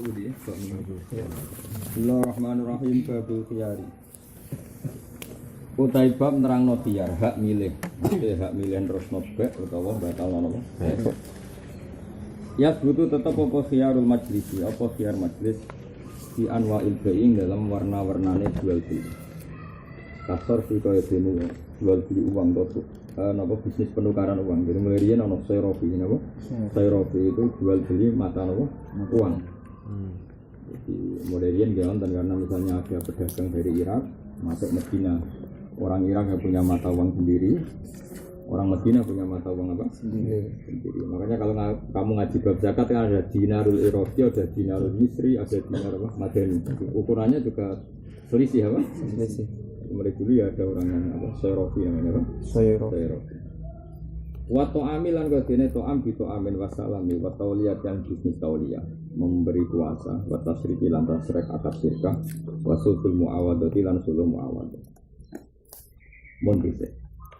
Saudi ya. Bismillahirrahmanirrahim. Babul khiyari. Utai bab nerangno khiyar, hak milih. Hak milih terus nobek utawa batal napa? Ya butuh tetap apa khiyarul majlisi, apa khiyar majlis di anwa'il bai'in dalam warna-warnane jual beli. Kasar sih kaya dene jual beli uang tuh. Napa bisnis penukaran uang. Jadi mulai riyen ana sayrofi napa? Sayrofi itu jual beli mata napa? Uang. Jadi mulai riyen nggih wonten karena misalnya ada pedagang dari Irak masuk Medina. Orang Irak yang punya mata uang sendiri, orang Medina punya mata uang apa? Sendiri. Makanya kalau kamu ngaji bab zakat kan ada dinarul Iraqi, ada dinarul Misri, ada dinar apa? Madani. Ukurannya juga selisih apa? Selisih. Mereka dulu ya ada orang yang apa? Sayrofi namanya apa? Sayrofi. Wa ta'amilan kadene ta'am bi ta'amin wa salami wa tauliyat yang bisnis tauliyah memberi kuasa wa tasriki lan tasrek akad sirkah wa sulhul muawadati lan sulhul muawadah. Mun bisa.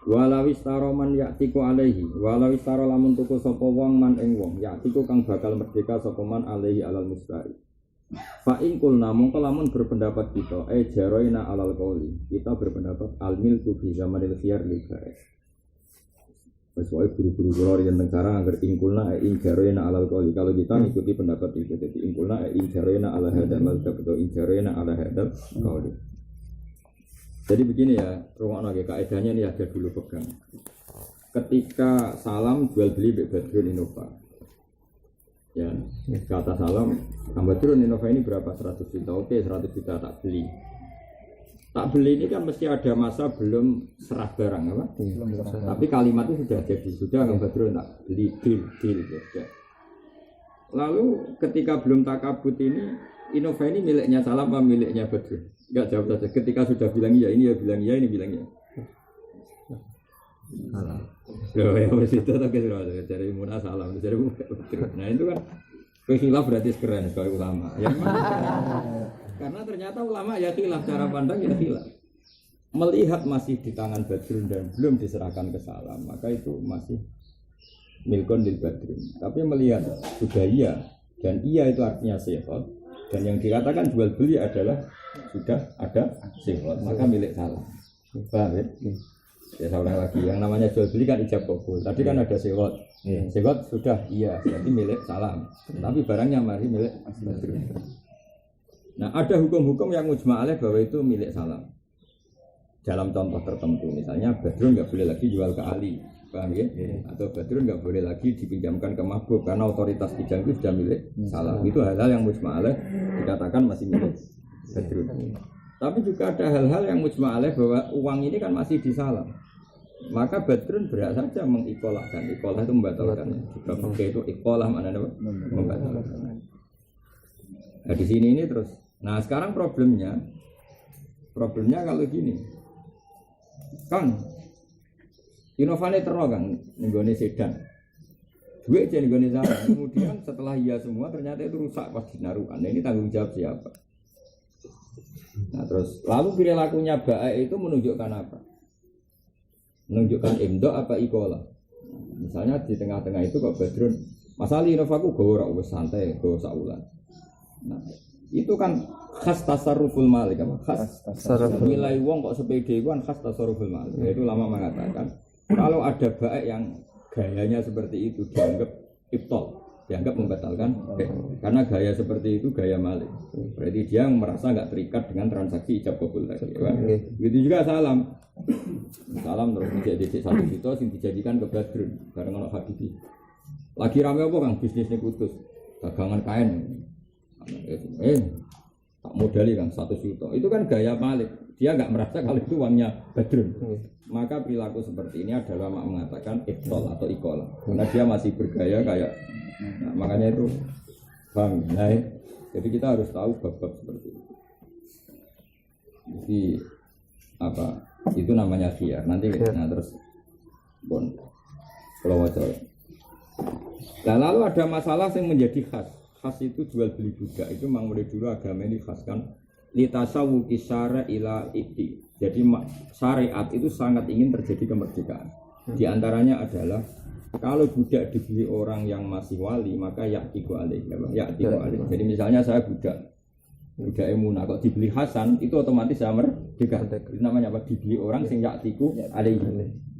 Walau istara man ya'tiku alaihi walau istara lamun tuku sapa wong man ing wong ya'tiku kang bakal merdeka sapa man alaihi alal mustari. Fa in kulna mongko lamun berpendapat kita jaroina alal qauli kita berpendapat al milku fi zamanil khiyar lil baris. Wis wae guru-guru kula yen negara agar ingkulna jaroina alal qauli kalau kita mengikuti pendapat itu jadi ingkulna jaroina ala hadal mazhab atau jaroina ala hadal qauli. Jadi begini ya, rungokno nggih kaidahnya ini ada dulu pegang. Ketika salam jual beli Mbak Badrun Innova. Ya, kata salam, Mbak Badrun Innova ini berapa? 100 juta. Oke, 100 juta tak beli. Tak beli ini kan mesti ada masa belum serah barang apa? Tapi kalimat itu sudah jadi, sudah Mbak Badrun tak beli deal ya. Lalu ketika belum takabut ini Innova ini miliknya salam apa miliknya Badrun? Enggak jawab saja. Ketika sudah bilang iya, ini ya bilang iya, ini bilang iya. Salam. Loh ya wis itu tak kira dari munah salam dari Badrun. Nah itu kan khilaf berarti keren sekali ulama. Ya karena ternyata ulama ya khilaf cara pandang ya khilaf. Melihat masih di tangan Badrun dan belum diserahkan ke salam, maka itu masih milkon lil Badrun. Tapi melihat sudah iya dan iya itu artinya sehat. Dan yang dikatakan jual beli adalah sudah ada sihot, maka milik salam. Paham ya? Ya seorang lagi, yang namanya jual beli kan ijab kabul. Tadi kan ada sihot. Sihot sudah iya, berarti milik salam. Tapi barangnya mari milik Badrun. Nah ada hukum-hukum yang mujma' alaih bahwa itu milik salam. Dalam contoh tertentu, misalnya Badrun nggak boleh lagi jual ke Ali. Paham ya? Atau Badrun nggak boleh lagi dipinjamkan ke Mahbub karena otoritas pinjam itu sudah milik salam. Itu hal-hal yang mujma' alaih dikatakan masih milik Badrun. Tapi juga ada hal-hal yang mujma' alaih bahwa uang ini kan masih di salam. Maka Badrun berhak saja mengikolahkan. Ikolah itu membatalkan. Jika pakai itu ikolah maknanya membatalkan. Nah di sini ini terus. Nah sekarang problemnya kalau gini, Kang. Inovane terno Kang nenggone sedan. Duit aja nenggone salam. Kemudian setelah iya semua ternyata itu rusak pas dinarukan. Nah, ini tanggung jawab siapa? Nah, terus lalu perilakunya baik itu menunjukkan apa? Menunjukkan imdo apa ikola? Misalnya di tengah-tengah itu kok Badrun, masalah inovaku ora wis santai, go saulan. Nah, itu kan khas tasarruful malik apa? Khas tasarruful nilai wong kok sepede itu kan khas tasarruful malik. Itu lama mengatakan kalau ada baik yang gayanya seperti itu dianggap ibtol, dianggap membatalkan karena gaya seperti itu gaya malik. Berarti dia merasa enggak terikat dengan transaksi ijab kabul tadi. Begitu juga salam. Salam terus dijadikan 1 juta sing dijadikan ke Badrun bareng ono Habibi. Lagi rame apa Kang bisnisnya putus. Dagangan kain. Tak modali Kang 1 juta. Itu kan gaya malik. Dia enggak merasa kalau itu uangnya Badrun. Maka perilaku seperti ini adalah mengatakan iktol atau ikola karena dia masih bergaya kayak makanya itu bang naik. Jadi kita harus tahu bab-bab seperti itu. Jadi apa itu namanya khiyar nanti nah terus bon kalau wajar. Nah lalu ada masalah yang menjadi khas itu jual beli juga itu memang mulai dulu agama ini khas kan litasawuki syara ila ibti. Jadi syariat itu sangat ingin terjadi kemerdekaan. Di antaranya adalah kalau budak dibeli orang yang masih wali maka ya'tiku alaih. Ya'tiku alaih. Jadi misalnya saya budak Emunah kok dibeli Hasan itu otomatis saya merdeka. Itu namanya apa? Dibeli orang sing ya'tiku alaih.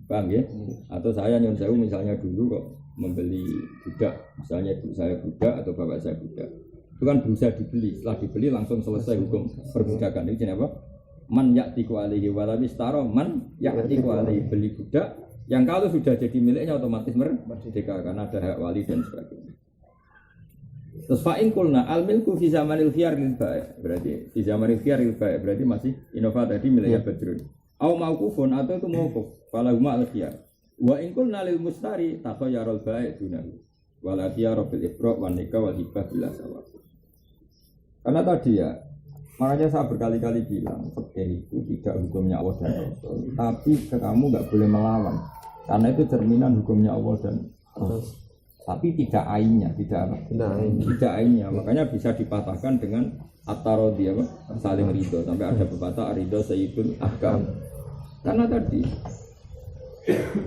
Paham ya? Atau saya nyun sewu misalnya dulu kok membeli budak, misalnya ibu saya budak atau bapak saya budak. Itu kan berusaha dibeli, setelah dibeli langsung selesai hukum perbudakan. Itu jenis apa? Man ya'tiku alaihi walabistaro man ya'tiku alaihi, beli budak yang kalau sudah jadi miliknya otomatis merdeka karena ada hak wali dan sebagainya. Terus fa'in kulna al-milku fi zamanil khiyar lil bai', berarti fi zamanil khiyar lil bai' berarti masih Innova tadi miliknya Badrun. Au mauqufun atau itu mauquf, falahuma al-khiyar. Wa in kulna lil mustari takhayyarul bai' dunahu. Wal khiyar bil ifra' wan nikah wal hibah bila sawab. Karena tadi ya, makanya saya berkali-kali bilang fikih itu tidak hukumnya Allah dan Rasul, tapi kamu nggak boleh melawan, karena itu cerminan hukumnya Allah dan Rasul. Tapi tidak ainnya, tidak ainnya, makanya bisa dipatahkan dengan at-taradhi apa? Saling ridho, sampai ada pepatah ridho sayyidul ahkam. Karena tadi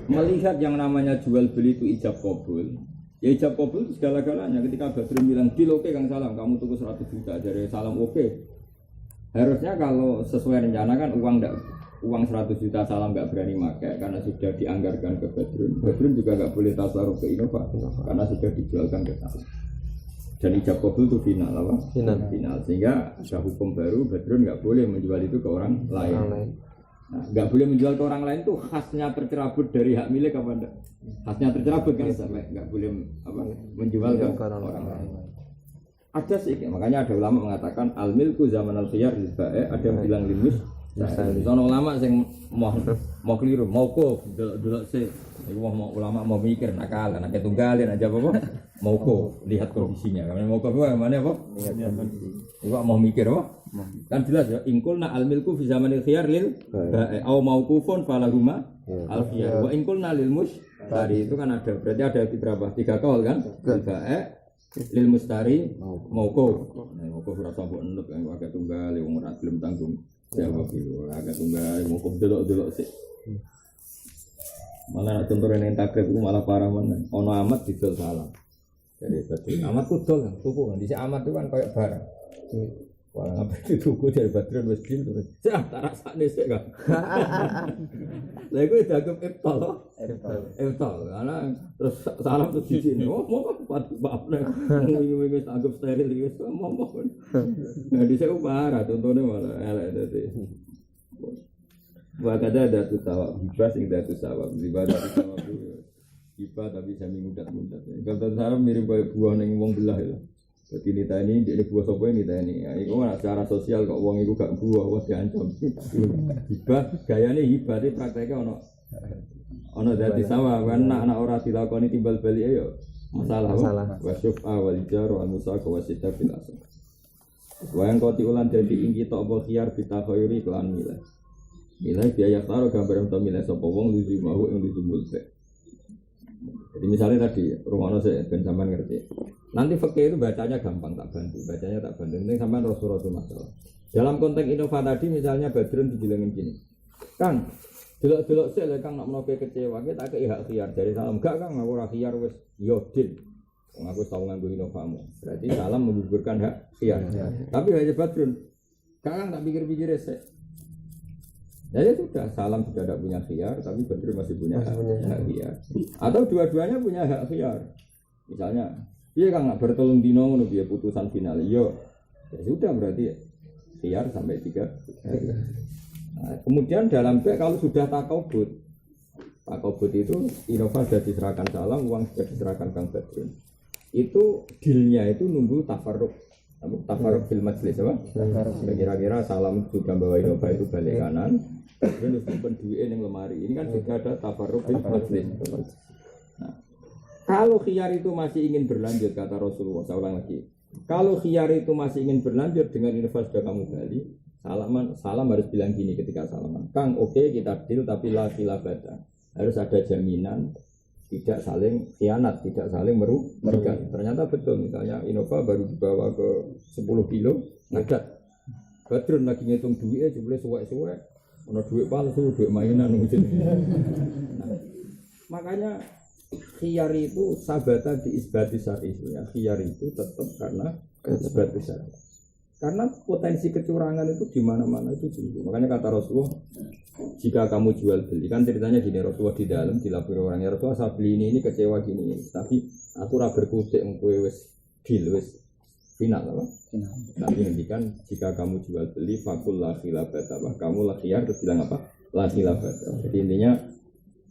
melihat yang namanya jual beli itu ijab qabul. Ya ijab kabul segala-galanya. Ketika Badrun bilang deal oke Kang Salam, kamu tunggu 100 juta dari Salam oke. Harusnya kalau sesuai rencana kan uang 100 juta Salam nggak berani pakai karena sudah dianggarkan ke Badrun. Badrun juga nggak boleh tasarruf ke Innova karena sudah dijualkan ke Salam. Dan ijab kabul itu final apa? Final. Sehingga ada hukum baru Badrun nggak boleh menjual itu ke orang lain. Nah, nggak boleh menjual ke orang lain tuh khasnya tercerabut dari hak milik apa enggak? Khasnya tercerabut kan sampai nggak boleh menjual ke orang lain. Ada sih, makanya ada ulama mengatakan al milku zaman al khiyar lil bai', ada yang bilang limus. Sono ulama sing mau keliru, mau kok delok sih. Iku mau ulama mau mikir nakal, nek tunggalin aja apa? Mau kok lihat kondisinya. Mau kok mana apa? Iku mau mikir apa? Kan jelas ya, ingkulna al-milku fi zamanil khiyar lil ba'i au mauqufun falahuma al-khiyar wa ingkulna lil mustari itu kan ada, berarti ada berapa? 3 kaul kan? Lil ba'i lil mustari mauquf. Nah, mauquf ora sambok enut kan agak tunggal wong ora gelem tanggung jawab itu. Agak tunggal mauquf delok-delok sik. Malah contohnya yang takrib itu malah parah mana? Ono amat didol salah. Jadi betul. Amat tuh dol kan, tuku kan. Di amat itu kan kayak barang. Wah, ngapain dituku dari Badrun wis dil terus. Cah, tak rasane sik kan. Lah iku dianggap ibtal loh. Ibtal. Karena terus salam terus di sini. Oh, mau maafne. Wingi-wingi anggap steril iki wis mau. Nah, dhisik parah contohnya malah elek dadi. Wa kada ada tu tawab, hibah sing datu sawab, ibadah tawab. Hibah tapi sami mudat-mudat. Kalau salam mirip kaya buah ning wong belah ya. Jadi nita ini, jadi buah sopo ini nita ini. Iku kan secara sosial kok uang itu gak buah, wah diancam. Hibah, gayanya hibah itu prakteknya ono dadi sawah. Karena anak orang dilakoni timbal balik ayo masalah. Wasyuf'a walijar wal musa kawasita bilasan. Wayang kau tiulan jadi ingki tok bokiar kita khayuri kelan milih. Milih biaya taruh gambar untuk milih sopo wong lucu mau yang lucu mulse. Jadi misalnya tadi rumahnya saya ben sampean ngerti. Nanti fikih itu bacanya gampang tak bantu, Penting sampean rasul masalah. Dalam konteks Innova tadi misalnya Badrun dibilangin gini. Kang, delok-delok sik lek Kang nak menoke kecewa, kita tak hak khiyar dari Salam. Enggak Kang, aku ora khiyar wis yodin. Wong aku tau nganggo Innovamu. Berarti Salam menggugurkan hak khiyar. Tapi hanya Badrun. Kang tak pikir-pikir sik. Jadi sudah, Salam sudah tidak punya khiyar, tapi Badrun masih punya hak khiyar. Atau dua-duanya punya hak khiyar. Misalnya, dia kan nggak bertolong dino, dia putusan final, yo, ya sudah berarti khiyar sampai 3. Nah, kemudian dalam kalau sudah takobut itu Innova sudah diserahkan Salam, uang sudah diserahkan Kang Badrun. Itu dealnya itu nunggu tafarruq fil majlis apa? Kira-kira Salam sudah bawa Innova itu balik kanan, terus simpen duit yang lemari. Ini kan juga ada tafarruq fil majlis. Nah, kalau khiyar itu masih ingin berlanjut kata Rasulullah, saya ulang lagi. Kalau khiyar itu masih ingin berlanjut dengan Innova sudah kamu balik, Salam harus bilang gini ketika salaman. Kang, oke, kita deal tapi la khilafata. Harus ada jaminan tidak saling khianat, tidak saling merugikan. Ternyata betul, misalnya Innova baru dibawa ke 10 kilo, ngadat. Badrun lagi ngitung duitnya, jumlah suwek-suwek, ada duit palsu, duit mainan. Nah, Makanya khiyar itu sabata di isbati syar'i ya. Khiyar itu tetap karena isbati syar'i. Karena potensi kecurangan itu di mana-mana itu tinggi. Makanya kata Rasulullah, jika kamu jual beli, kan ceritanya gini, Rasulullah di dalam dilapor orangnya, Rasulullah saya beli ini kecewa gini, tapi aku ora berkutik engkowe wis deal wis final apa? Final. Tapi ngendikan jika kamu jual beli fakul la khilafata, kamu la khiyar terus bilang apa? La khilafata. Jadi intinya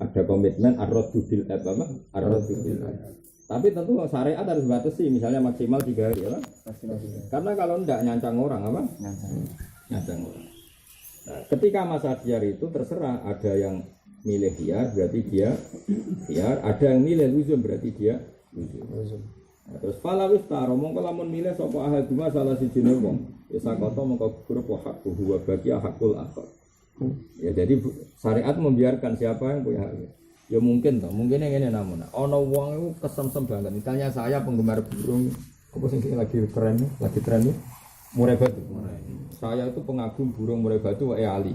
ada komitmen ar-raddu bil apa? Ar-raddu bil. Tapi tentu syariat harus batasi, misalnya maksimal 3 hari ya, karena kalau enggak nyancang orang apa? Nyancang orang. Nah, ketika masa khiyar itu terserah, ada yang milih khiyar berarti dia khiyar, ada yang milih luzum berarti dia luzum. Nah, terus falawis taro mongko lamun milih sapa ahaduma salah sijine wong, ya sakota mongko gugur wa hakku huwa bagi hakul akhar. Ya jadi syariat membiarkan siapa yang punya hak. Ya mungkin toh, mungkin yang ini namun ono wong itu kesem-sem banget. Misalnya saya penggemar burung, apa sih lagi tren nih, murai batu. Saya itu pengagum burung murai batu Ali.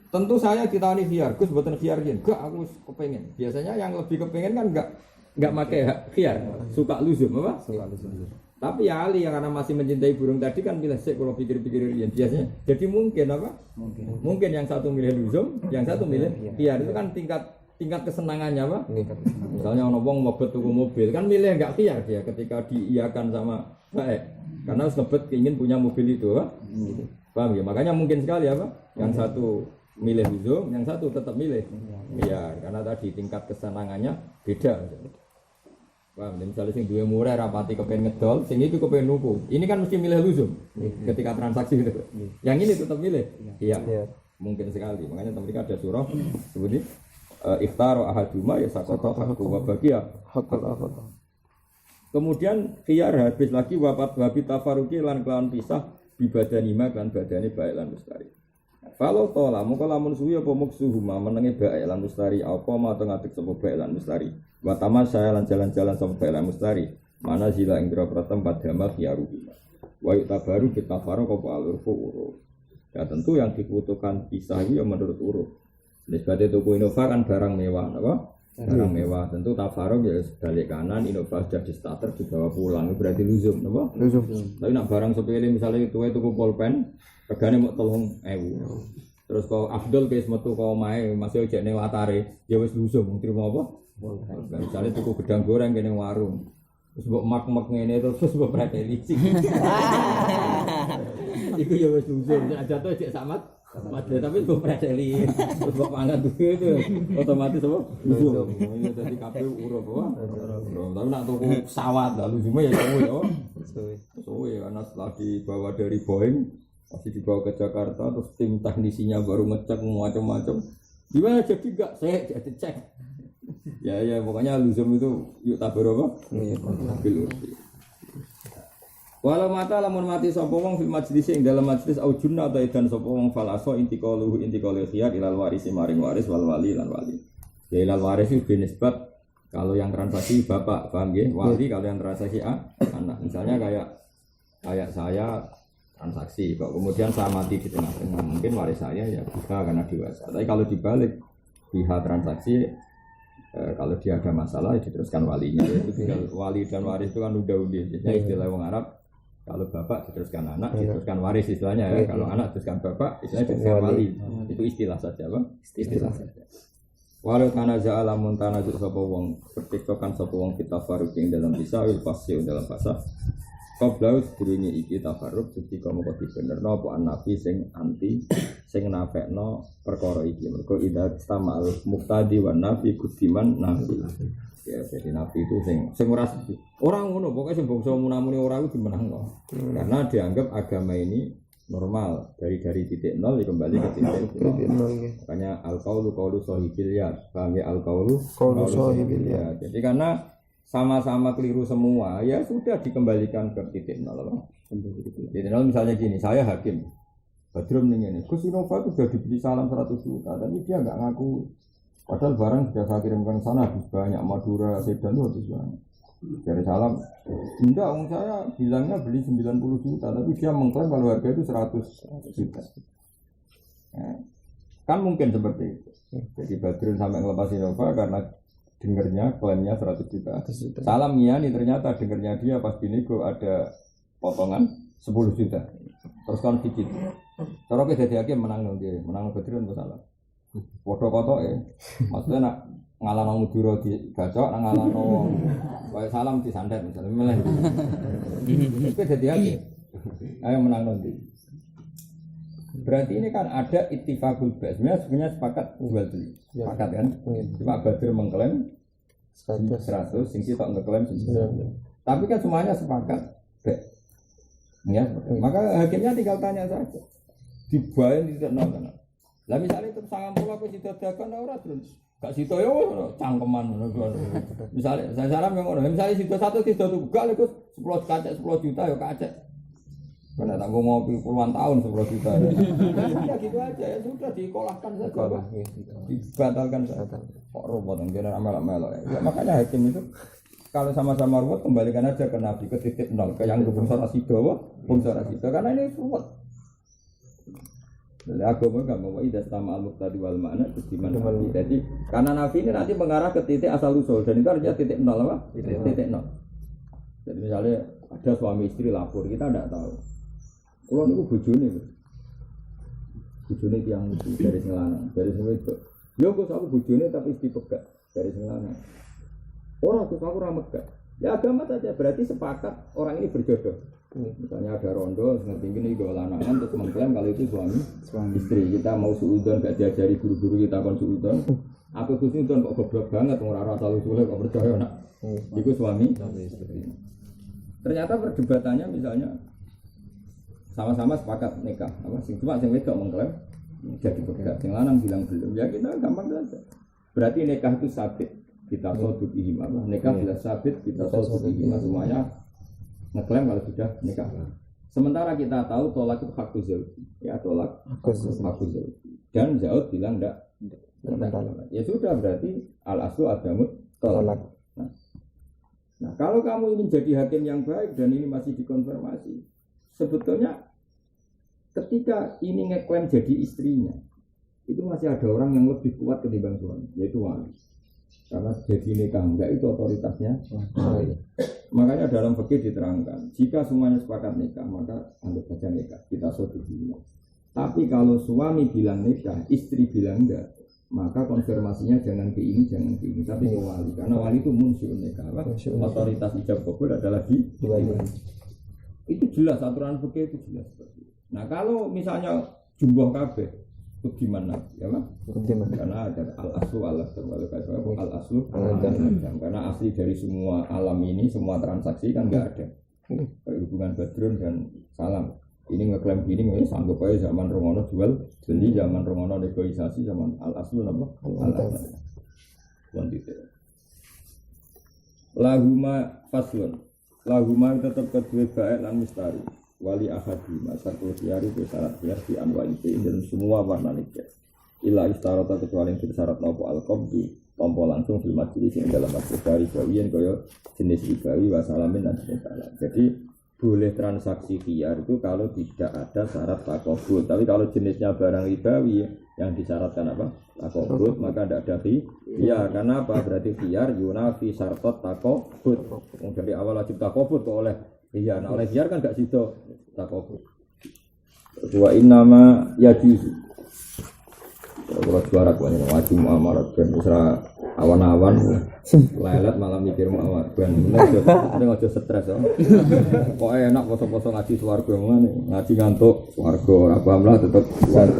Tentu saya kita ini khiyar, Gus buatan khiyar gini. Enggak, aku kepengen. Biasanya yang lebih kepengen kan enggak pakai khiyar, suka luzum apa? Suka luzum. Tapi ya Ali yang karena masih mencintai burung tadi kan pilih sik kalau pikir-pikir biasanya. Jadi mungkin apa? Mungkin yang satu milih luzum, yang satu milih khiyar. Itu kan tingkat kesenangannya apa? Misalnya orang wong mabet tuku mobil kan milih enggak khiyar dia ketika diiyakan sama baik. Karena sebet ingin punya mobil itu, apa? Paham ya? Makanya mungkin sekali apa? Yang satu milih luzum, yang satu tetap milih khiyar. Karena tadi tingkat kesenangannya beda. Paham? Misalnya sing duwe murah rapati kepengen ngedol, sing iki kepengen nuku. Ini kan mesti milih luzum ketika transaksi gitu. Yang ini tetap milih khiyar. Mungkin sekali. Makanya mereka ada surah seperti iftaro ahaduma ya sakota hakku wa bagiya hakul akhar. Kemudian khiyar habis lagi wabi tafaruki lan kelawan pisah bi badanima kan badane baik lan mustari. Kalau tola mongko lamun suwi apa muksuhuma menenge baik lan mustari apa ma ngatik sapa baik lan mustari. Wa tamasya lan jalan-jalan sapa baik lan mustari. Mana zila ing grapa tempat damal khiyaruhuma. Wa tabaru kita faro apa alurfu uruf. Ya tentu yang dibutuhkan pisah itu ya menurut uruf. Nisbate tuku Innova kan barang mewah, apa? Barang mewah. Tentu tafaruk ya balik kanan, Innova jadi starter dibawa pulang, itu berarti luzum, apa? Luzum. Tapi nak barang sepele misalnya tuku pulpen, regane mau 3.000. Terus kau Abdul guys metu kau main masih ojek ning latare, ya wis luzum, trimo apa? Pulpen. Misalnya tuku gedang goreng kene warung. Terus mbok mak-mak ngene terus mbok preteli. Iku ya wis luzum, jatuh cek samat. Tapi itu preteli, terus bapak angkat itu otomatis apa? Luzum. Ini tadi KPU urut apa? Tapi nak tuku pesawat lalu cuma ya suwe ya. Suwe karena setelah dibawa dari Boeing masih dibawa ke Jakarta terus tim teknisinya baru ngecek macam-macam. Gimana jadi enggak? Saya jadi cek. Ya pokoknya luzum itu yuk tabur apa? Mobil. Walau mata lamun mati sapa wong fil majlis ing dalam majlis au junna ta edan sapa wong falaso intiqalu khiyar ilal warisi maring waris wal wali lan wali. Ya ilal waris itu binisbat kalau yang transaksi bapak, paham nggih? Wali kalau yang transaksi anak. Misalnya kayak saya transaksi kok kemudian saya mati di tengah-tengah, mungkin waris saya ya bisa karena dewasa. Tapi kalau dibalik pihak transaksi kalau dia ada masalah ya diteruskan walinya. Itu tinggal wali dan waris itu kan udah istilah wong Arab. Kalau bapak diteruskan anak, diteruskan waris istilahnya ya. Kalau anak diteruskan bapak, istilahnya diteruskan wali. Itu istilah saja, Bang. Istilah saja. Walau tanaza alamun tanazu sapa wong pertiktokan sapa wong kita faruk ing dalam bisa wil pasio dalam pasah. Qablaus durunge iki tafarruq bukti kamu kok dibenerno apa nabi sing anti sing nafekno perkara iki. Mergo idza tamal muqtadi wan nabi kudiman nabi. Ya jadi nabi itu sing ora ngono pokoke sing bangsa munamune ora iku dimenangno. Karena dianggap agama ini normal dari titik nol kembali ke titik nol. Makanya al-qaulu qaulu sahibil yad. Paham ya al-qaulu qaulu sahibil yad. Jadi karena sama-sama keliru semua, ya sudah dikembalikan ke titik nol. Titik nol misalnya gini, saya hakim. Badrum ini, Gus Innova itu sudah diberi salam 100 juta, tapi dia nggak ngaku. Padahal barang sudah saya kirimkan ke sana, habis banyak Madura, Sedan itu habis banyak. Dari salam, enggak, saya bilangnya beli 90 juta, tapi dia mengklaim kalau harga itu 100 juta. Ya. Kan mungkin seperti itu. Jadi Badrun sampai ngelepas Innova karena dengernya klaimnya 100 juta. Salam ngiyani ternyata dengernya dia pas binego ada potongan 10 juta. Terus kan dikit. Cara ke dadi hakim menang nang dia, menang Badrun apa salah. Padha kotoke. Maksudnya nak ngalano Madura digacok, nang ngalano kaya salam disandet misalnya milih. Itu dadi hakim. Ayo menang nang dia. Berarti ini kan ada ittifaqul bais. Sebenarnya sepakat jual beli. Sepakat kan? Cuma Badr mengklaim 100, sing sitok ngeklaim 100. Tapi kan semuanya sepakat bais. Ya, maka hakimnya tinggal tanya saja. Dibayar tidak nol. Lah misalnya itu sangat pula aku tidak dagang ora terus. Gak sito yo cangkeman ngono. Misalnya saya saran yang ngono. Misalnya sito satu tidak tugal iku 10 kacek 10 juta yo kacek. Karena tak ngopi puluhan tahun 10 juta. Ya gitu aja ya sudah dikolahkan saja. Dibatalkan saja. Kok robot yang amal-amal ya. Makanya hakim itu kalau sama-sama ruwet kembalikan aja ke Nabi ke titik nol ke yang bungsa rasido, karena ini ruwet. Jadi agama kan mau idah sama al-muqtadi wal makna itu gimana? Jadi karena Nabi ini nanti mengarah ke titik asal usul dan itu artinya titik nol apa? Titik nol. Jadi misalnya ada suami istri lapor kita tidak tahu. Kalau itu bojone tiang dari Selanang, dari itu. Yo kok aku bojone tapi istri pegat dari Selanang. Orang tuh aku ramet gak? Ya agama saja berarti sepakat orang ini berjodoh. Misalnya ada rondo, ngerti ini gue lanangan terus mengklaim kalau itu suami istri. Kita mau suudon gak diajari guru-guru kita kon suudon. Aku suudon kok goblok banget ngurara asal usulnya kok percaya nak. Itu suami istri. Ternyata perdebatannya misalnya sama-sama sepakat nikah. Apa sih? Cuma yang wedok mengklaim jadi pegat. Yang lanang bilang belum. Ya kita gampang saja. Berarti nikah itu sabit. Kita soduk ihimah, nikah bila sabit kita soduk ihimah semuanya ngeklaim kalau sudah nikah. Sementara kita tahu tolak itu hak zauji, ya tolak hak zauji. Dan Zaud bilang enggak. Ya sudah berarti al aslu adamut tolak. Nah kalau kamu ingin jadi hakim yang baik dan ini masih dikonfirmasi, sebetulnya ketika ini ngeklaim jadi istrinya, itu masih ada orang yang lebih kuat ketimbang suami, yaitu wali. Karena jadi nikah enggak itu otoritasnya. Makanya dalam fikih diterangkan, jika semuanya sepakat nikah, maka anggap saja nikah. Kita setuju. Tapi kalau suami bilang nikah, istri bilang enggak, maka konfirmasinya jangan ke ini, tapi ke wali. Karena wali itu munsyul nikah. Otoritas ijab kabul adalah di wali. Itu jelas aturan fikih itu jelas. Nah kalau misalnya jumlah kabeh itu gimana? Ya kan? Karena ada al-aslu al-aslu karena asli dari semua alam ini, semua transaksi kan nggak ada. Hubungan Badrun dan Salam. Ini ngeklaim gini, ini sanggup aja zaman Rongono jual beli, zaman Rongono negosiasi, zaman al-aslu apa? Al-aslu. Lahuma faslun. Lahuma tetap kedua baik lan mustari. Wali ahadi masarul khiyari itu syarat khiyar di anwa itu dan semua warna nikah illa istarata kecuali yang syarat nopo al-qabdi tompo langsung fil majlis yang dalam majlis dari gawian kaya jenis ribawi wasalamin dan sebagainya. Jadi boleh transaksi khiyar itu kalau tidak ada syarat takobut. Tapi kalau jenisnya barang ribawi yang disyaratkan apa? Takobut, maka tidak ada khiyar. Karena apa? Berarti khiyar yunafi syaratot takobut. Dari awal wajib takobut oleh iya, nah oleh biar kan gak sido takobut. Wa innama yajuzu. Kalau juara kuwi wajib muamalat ben usra awan-awan lelet malam mikir muamalat ben ojo stres yo. Kok enak poso-poso ngaji swarga ngene, ngaji ngantuk swarga ora paham lah tetep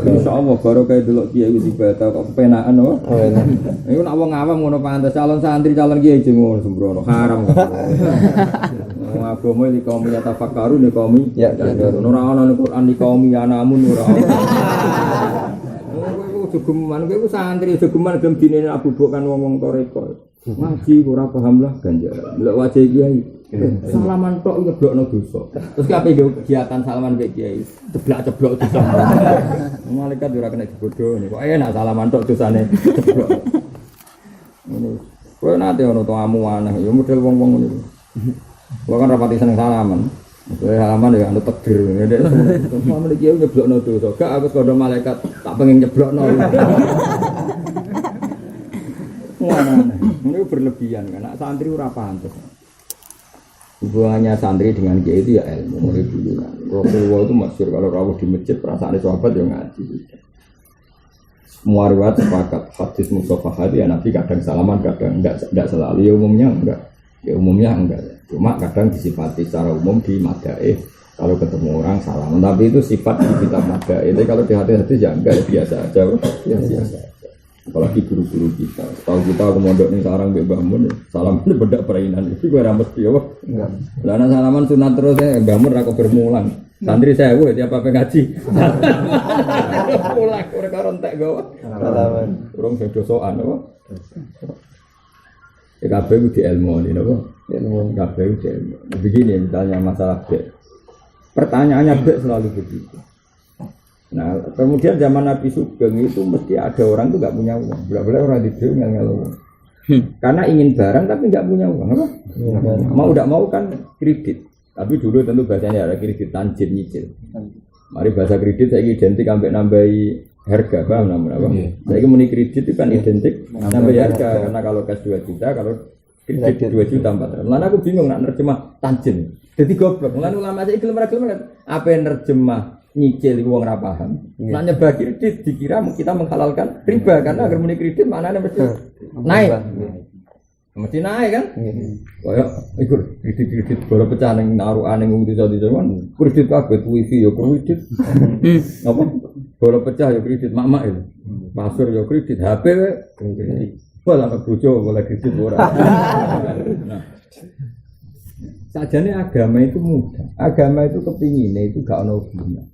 insyaallah baru kae delok kiai wis ibadah kok kepenakan to. Iku nek wong awam ngono pantes calon santri calon kiai ngono sembrono haram. Agama iki kaum ya tafakkaru nek kaum ya ora ana ning Quran iki kaum ya namun ora ana. Jogeman kowe santri jogeman gelem dinene Abu Bakar wong-wong toreko. Ngaji ora paham lah ganjaran. Delok wajah kiai. Salaman tok nyeblokno dosa. Terus ki ape kegiatan salaman mbek kiai? Ceblak-ceblok dosa. Malaikat ora kena dibodoh kok enak salaman tok dosane ceblok. Ngono. Kowe nate ono tamu aneh ya model wong-wong ngene. Gua kan rapati seneng salaman. Salaman ya anu takdir. Semua iki yo nyeblokno dosa. Gak aku kodo malaikat tak pengen nyeblokno. Ini berlebihan kan, santri ora pantes. Hubungannya santri dengan kiai itu ya ilmu mulai dulu. Rasulullah itu masyhur kalau rawuh di masjid perasaan sahabat yang ngaji. Semua riwayat sepakat hadis mushafah ya Nabi kadang salaman kadang enggak selalu ya umumnya enggak. Cuma kadang disifati secara umum di madaih kalau ketemu orang salaman. Tapi itu sifat di kitab madaih. Itu kalau di hati-hati ya enggak biasa aja. Biasa. Apalagi guru-guru kita. Tahu kita komodok nih sarang Mbak Mun, salam ini bedak perainan. Itu gue ramet dia, wah. Lah ana salaman sunat terus Mbak Mun ra kok bermulang. Santri saya tiap apa ngaji. Mulang ora karo entek gawa. Salaman. Urung sing dosokan apa? Kabeh ku di ilmu ini apa? Ilmu kabeh ku ilmu. Begini misalnya masalah bek. Pertanyaannya bek selalu begitu. Nah, kemudian zaman Nabi Sugeng itu mesti ada orang tuh nggak punya uang, boleh orang di sini nggak uang, karena ingin barang tapi nggak punya uang, apa? Mau tidak mau kan kredit, tapi dulu tentu bahasanya ada kredit tanjir nyicil. Mari bahasa kredit saya identik sampai nambahi harga, paham namanya apa? Saya muni kredit itu kan identik nambahi harga, karena kalau cash 2 juta, kalau kredit 2 juta 400. Lalu aku bingung nak nerjemah tanjir, jadi goblok. Lalu ulama saya gelem apa yang nerjemah nyicil uang ra paham. Nak nyebah kredit dikira kita menghalalkan riba karena agar muni kredit maknanya mesti naik. Mesti naik kan? Kayak iku kredit bola pecah ning narukan ning desa-desa kan kredit kabeh wifi ya kredit. Apa? Bola pecah ya kredit mak-mak itu. Pasur ya kredit, HP kredit. Bola bojo boleh kredit ora. Nah. Sajane agama itu mudah. Agama itu kepinginnya itu gak ono hubungan.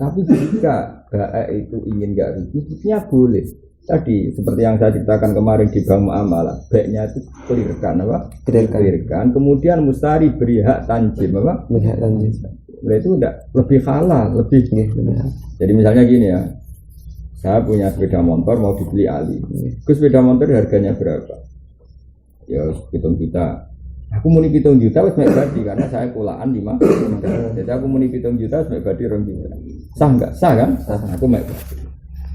Tapi jika itu ingin gak rugi, sebenarnya boleh. Tadi seperti yang saya ceritakan kemarin di Bank Muamalah, baiknya itu clearkan apa? Clearkan. Kemudian mustari beri hak tanjim apa? Beri hak tanjim. Itu udah lebih halal, lebih. Jadi misalnya gini ya, saya punya sepeda motor mau dibeli Ali. Sepeda motor harganya berapa? Ya hitung kita. Aku muni 7 juta wis mek badi karena saya kulaan 5. Jadi aku muni 7 juta wis mek badi 2 juta. Sah enggak? Sah kan? Aku mek badi.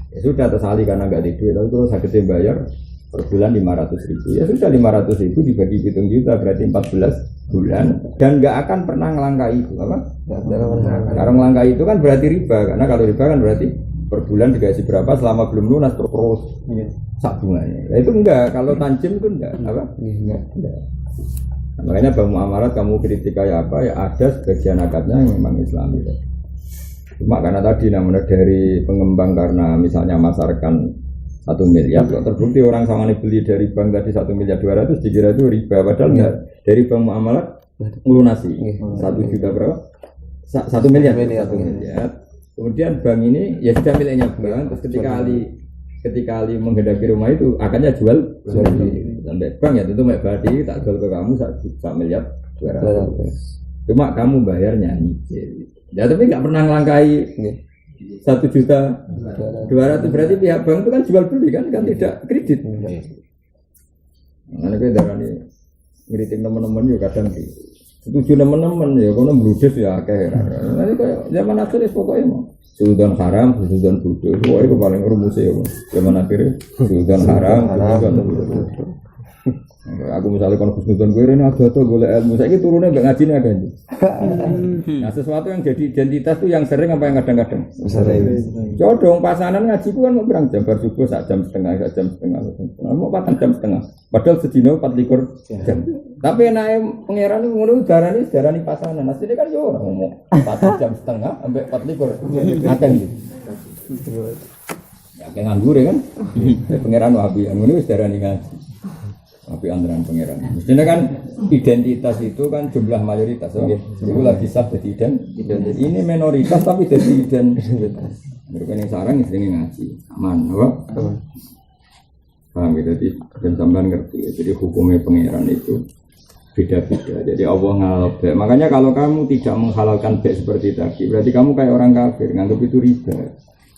Ya sudah tersali karena enggak di duit lalu terus sakit bayar per bulan 500.000. Ya sudah 500.000 dibagi 7 juta berarti 14 bulan dan enggak akan pernah ngelangkai itu apa? Karena ngelangkai itu kan berarti riba karena kalau riba kan berarti per bulan dikasih berapa selama belum lunas terus sak bunganya. Nah, itu enggak kalau tanjim itu enggak apa? Enggak. Makanya Bang Muamarat kamu kritik kayak apa ya ada sebagian akadnya yang memang Islami. Cuma karena tadi namanya dari pengembang karena misalnya masarkan 1 miliar kok terbukti orang sama beli dari bank tadi 1 miliar 200 dikira itu riba padahal enggak dari Bang Muamarat melunasi 1 juta berapa? 1 miliar. Kemudian bank ini ya sudah miliknya bank terus ketika Ali menghendaki rumah itu akannya jual sampai bank ya tentu mek badi tak jual ke kamu 1 miliar 200. Cuma kamu bayarnya nyicil. Ya tapi nggak pernah ngelangkai 1 juta 200 berarti pihak bank itu kan jual beli kan tidak kredit. Nah ini darahnya ngiritik teman-teman juga kadang setuju teman-teman ya kono bludes ya akeh. Nanti kayak zaman akhir pokoknya mau sudan haram, sudan bodoh. Wah itu paling rumusnya ya. Zaman akhir sudan haram, sudan bodoh. Aku misalnya kon khusnudon gue ini ada tuh golek ilmu. Saiki turune mbek ngajine ada. Nah, sesuatu yang jadi identitas tuh yang sering apa yang kadang-kadang? Sering. Codong pasanan ngaji ku kan mau berang jam bar subuh 1 jam setengah, 1 jam setengah. Mau 4 jam setengah. Padahal sedina 24 jam. Tapi enake pangeran ngono darani pasanan. Asline kan yo ora ngomong 4 jam setengah sampai 24. Akeh iki. Ya kayak nganggur kan. Pangeran wapi ngono wis darani ngaji. Tapi antara pangeran. Mestinya kan identitas itu kan jumlah mayoritas. Itu lagi sah jadi identitas. Ini minoritas tapi jadi identitas. Mereka yang sarang istilahnya ngaji. Aman, apa? Paham gitu. Dan sampean ngerti. Jadi hukumnya pangeran itu beda-beda. Jadi Allah ngalap. Makanya kalau kamu tidak menghalalkan bek seperti tadi, berarti kamu kayak orang kafir. Nganggap itu riba.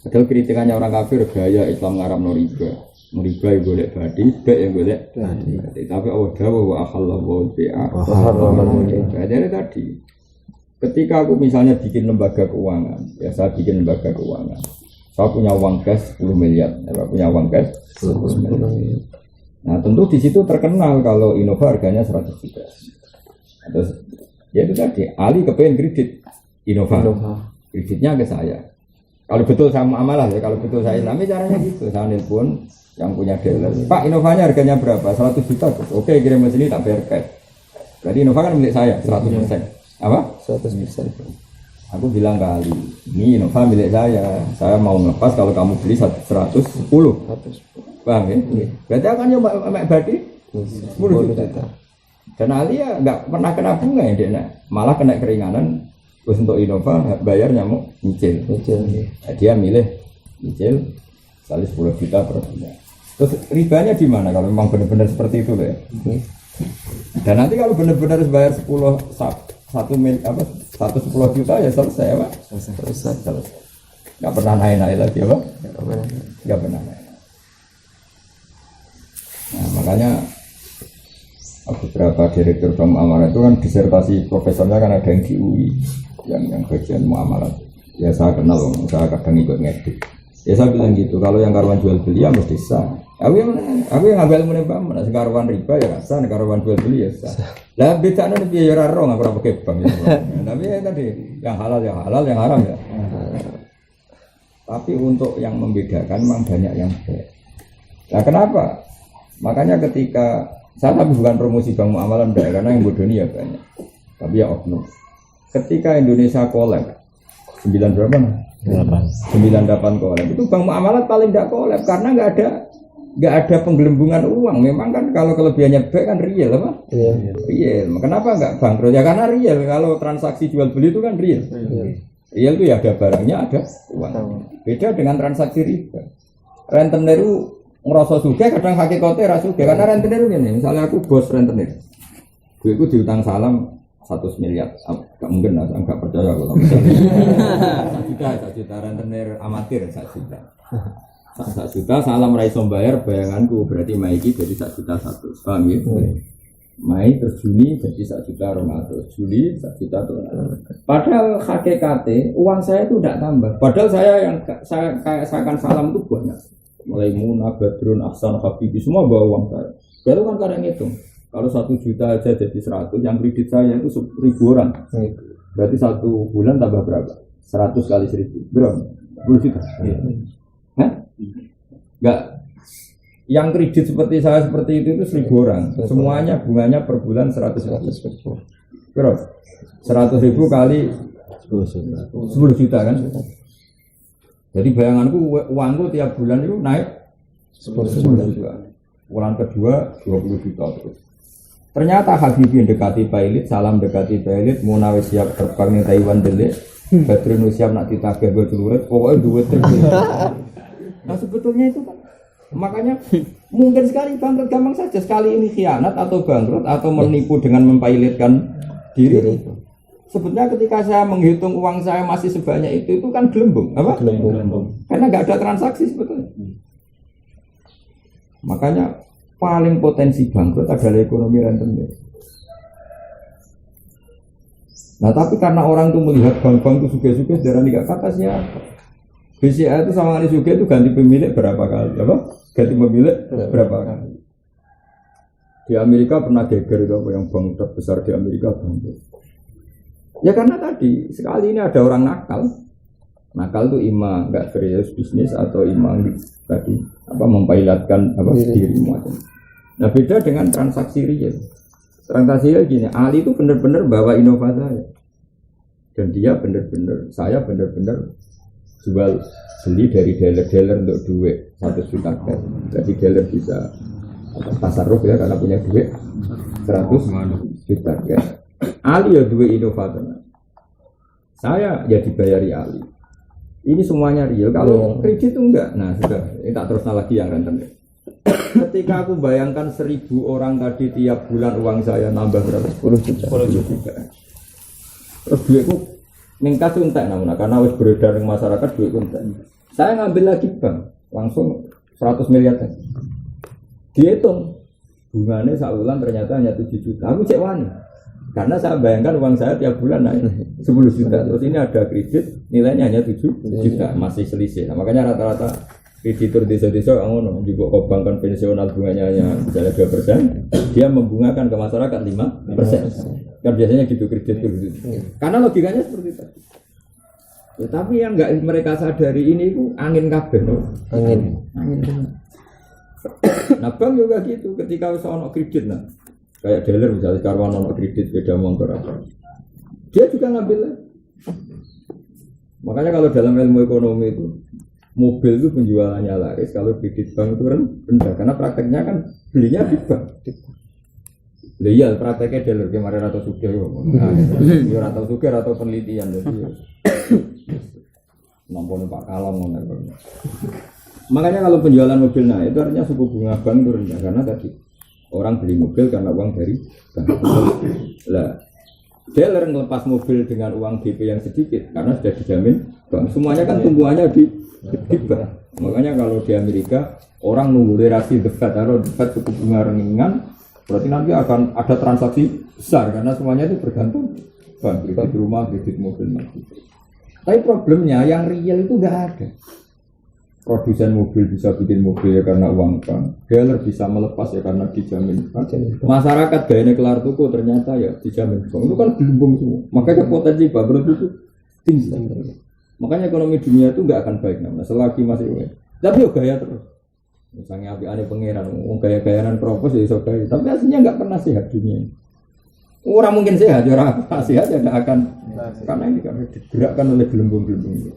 Padahal kritikannya orang kafir gaya Islam ngaramno riba. Riba yang boleh badi, bek yang boleh badi. Tapi Allah dawuh wa ahallallahu bi'a. Jadi tadi, ketika aku misalnya bikin lembaga keuangan, ya saya bikin lembaga keuangan. Saya punya uang cash 10 miliar, saya punya uang cash 10 miliar. Nah tentu di situ terkenal kalau Innova harganya 100 juta. Terus ya itu tadi Ali kepengen kredit Innova. Kreditnya ke saya. Kalau betul sama amalah ya, kalau betul saya Islami caranya gitu. Saya nelpon yang punya dealer. Pak, Innovanya harganya berapa? 100 juta. Oke, kirim ke sini tak bayar cash. Jadi Innova kan milik saya 100%. Apa? 100%. Aku bilang ke Ali, ini Innova milik saya mau ngelepas kalau kamu beli 110. Paham ya? Berarti akan nyoba badi 10 juta. Dan Ali ya nggak pernah kena bunga ya dia, malah kena keringanan. Terus untuk Innova bayarnya mau nyicil. Nah, dia milih nyicil sekali 10 juta per bulan. Terus ribanya di mana kalau memang benar-benar seperti itu loh ya? Dan nanti kalau benar-benar bayar 110 juta ya selesai Pak. Selesai. Nggak pernah naik-naik lagi Pak. Nggak pernah naik. Nah makanya beberapa direktur bank muamalah itu kan disertasi profesornya kan ada yang di UI yang bagian muamalah. Ya saya kenal, saya kadang ikut ngedit. Ya saya bilang gitu, kalau yang karuan jual beli ya mesti sah. Aku yang ngambil ilmu bank, mana karuan riba ya sah, karuan jual beli ya sah. Lah bedanya nih biaya raro nggak pernah pakai bank. Tapi ya tadi yang halal, yang haram ya. Tapi untuk yang membedakan memang banyak yang baik. Nah kenapa? Makanya ketika saya tapi bukan promosi bank muamalah karena yang bodoh ini ya banyak. Tapi ya oknum. Ketika Indonesia kolab 9 berapa? 98 kolab. Itu bank muamalah paling tidak kolab karena nggak ada penggelembungan uang. Memang kan kalau kelebihannya baik kan real apa? Real. Kenapa nggak bangkrut? Ya karena real. Kalau transaksi jual beli itu kan real. Real itu ya ada barangnya, ada uang. Beda dengan transaksi riba. Rentenir itu ngerasa suka kadang hakikatnya rasa suka karena rentenir ini. Misalnya aku bos rentenir, gue itu diutang salam 100 miliar, gak mungkin lah, gak percaya kalau misalnya 1 juta rentenir amatir 1 juta. 1 juta salam raiso bayar bayanganku berarti Maiki jadi 1 juta 100, paham ya? Mei terus Juni jadi 1 juta 200, Juli 1 juta 200. Padahal hakikatnya uang saya itu tidak tambah. Padahal saya akan salam itu banyak. Mulai Muna, Badrun, Ahsan, Habibi semua bawa uang saya. Baru kan kadang hitung. Kalau 1 juta aja jadi 100, yang kredit saya itu 1.000 orang. Berarti 1 bulan tambah berapa? 100 kali 1.000. Berapa? 10 juta. Hah? Enggak. Yang kredit seperti saya seperti itu 1.000 orang. Semuanya bunganya per bulan 100 ribu. Berapa? 100 ribu kali 10 juta kan? Jadi bayanganku uangku tiap bulan itu naik 10 juta. Bulan kedua 20 juta terus. Ternyata Habibie dekati pilot, salam dekati pilot, Munawis siap terbang di Taiwan dulu, Badrun siap nak ditagih buat luret, pokoknya duit terus. Nah sebetulnya itu kan, makanya mungkin sekali bangkrut gampang saja, sekali ini khianat atau bangkrut atau menipu dengan mempilotkan diri. Sebetulnya ketika saya menghitung uang saya masih sebanyak itu kan gelembung, apa? Gelembung. Karena nggak ada transaksi sebetulnya. Makanya paling potensi bangkrut adalah ekonomi rentenir. Nah tapi karena orang itu melihat bank-bank itu suka-suka darah nggak kata siapa. BCA itu sama kali juga itu ganti pemilik berapa kali, apa? Ganti pemilik berapa kali. Di Amerika pernah geger itu apa yang bank terbesar di Amerika bangkrut. Ya karena tadi sekali ini ada orang nakal. Nakal itu ima nggak serius bisnis atau ima tadi apa mempailatkan apa dirimu aja. Nah beda dengan transaksi real. Transaksi real gini, Ali itu benar-benar bawa Innova saya. Dan dia benar-benar, saya benar-benar jual beli dari dealer untuk duit 1 juta cash. Jadi dealer bisa tasarruf ya karena punya duit 100 juta cash. Ali ya duit Innova tenang. Saya ya dibayari Ali. Ini semuanya real. Kalau kredit itu enggak. Nah sudah, ini tak terusnya lagi yang rentenir. Ketika aku bayangkan 1.000 orang tadi tiap bulan uang saya nambah berapa? 10 juta. Terus duitku meningkat entek namanya karena wis beredar di masyarakat duitku entek. Saya ngambil lagi bank langsung 100 miliar. Dihitung bunganya sahulan ternyata hanya 7 juta. Aku cek wani. Karena saya bayangkan uang saya tiap bulan naik 10 juta. Terus ini ada kredit nilainya hanya 7 juta, masih selisih. Nah, makanya rata-rata kreditur desa-desa ngono, juga ke bank konvensional bunganya hanya misalnya 2%, dia membungakan ke masyarakat 5%. Kan biasanya gitu kreditur gitu. Karena logikanya seperti itu. Ya, tapi yang enggak mereka sadari ini itu angin kabeh. Angin. Nah, bank juga gitu, ketika ono kredit nah. Kayak dealer misalnya karwan ono kredit beda motor apa. Dia juga ngambil. Makanya kalau dalam ilmu ekonomi itu mobil itu penjualannya laris, kalau kredit bank itu rendah karena prakteknya kan belinya di bank. Iya, prakteknya dealer kemarin atau sugar, atau sugar atau penelitian jadi. Nampun Pak Kalong. Makanya kalau penjualan mobil nah itu artinya suku bunga bank itu rendah karena tadi orang beli mobil karena uang dari bank. Lah, dealer ngelepas mobil dengan uang DP yang sedikit karena sudah dijamin bank. Semuanya kan tumbuhannya di bank. Makanya kalau di Amerika orang nunggu relasi the Fed, kalau the Fed suku bunga ringan berarti nanti akan ada transaksi besar karena semuanya itu bergantung bank, kredit rumah, kredit mobil. Tapi problemnya yang real itu enggak ada. Produsen mobil bisa bikin mobil ya karena uang bank, dealer bisa melepas ya karena dijamin bank. Masyarakat gayanya kelar tuku ternyata ya dijamin bank. Itu kan belum semua. Makanya potensi bangkrut itu tinggi. Makanya ekonomi dunia itu nggak akan baik namanya selagi masih baik. Tapi ya gaya terus. Misalnya api-api pangeran, gaya-gayaan propos ya iso gaya. Tapi aslinya nggak pernah sehat dunia. Orang mungkin sehat, orang sehat ya tidak akan karena ini kan digerakkan oleh gelembung-gelembung itu.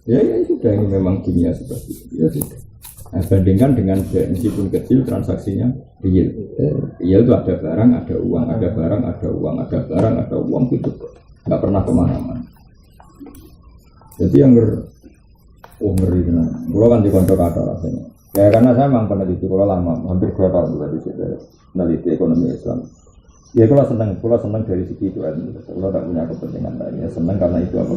Ya sudah ini memang dunia seperti itu. Ya sudah. Nah, bandingkan dengan meskipun kecil transaksinya real. Real itu ada barang, ada uang, ada barang, ada uang, ada barang, ada uang gitu. Nggak pernah kemana-mana. Jadi yang ngeri tenan. Kalau kan di kantor kata rasanya. Ya karena saya memang peneliti, kalau lama hampir 2 tahun di situ peneliti ekonomi Islam. Ya kalau senang dari segi itu kan. Kalau tak punya kepentingan lainnya senang karena itu apa?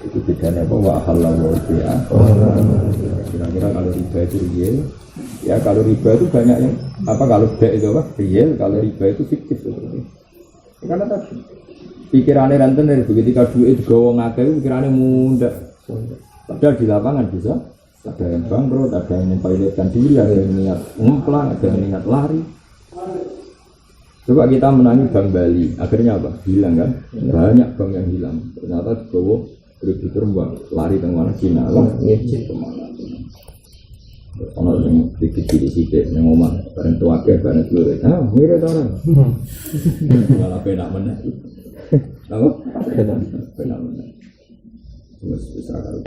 Itu bedanya apa? Wa halallahu bi'a. Kira-kira kalau riba itu real, ya kalau riba itu banyak yang apa kalau beda itu apa? Real, kalau riba itu fiktif seperti. Karena tadi pikirannya ranten dari begitu kalau duit digawa ngakeh pikirannya mudah. Padahal di lapangan bisa ada yang bangkrut, ada yang mempiletkan diri, ada yang niat ngemplang, ada yang niat lari. Coba kita menangi Bank Bali, akhirnya apa? Hilang kan? Banyak bank yang hilang. Ternyata digawa kreditur uang lari ke mana? Cina lah, kemana? Ono yang dikit-dikit yang ngomong bareng tuake bareng dulu. Ah, mirip orang. Malah penak meneh. Apa? Penak meneh. Besar kalau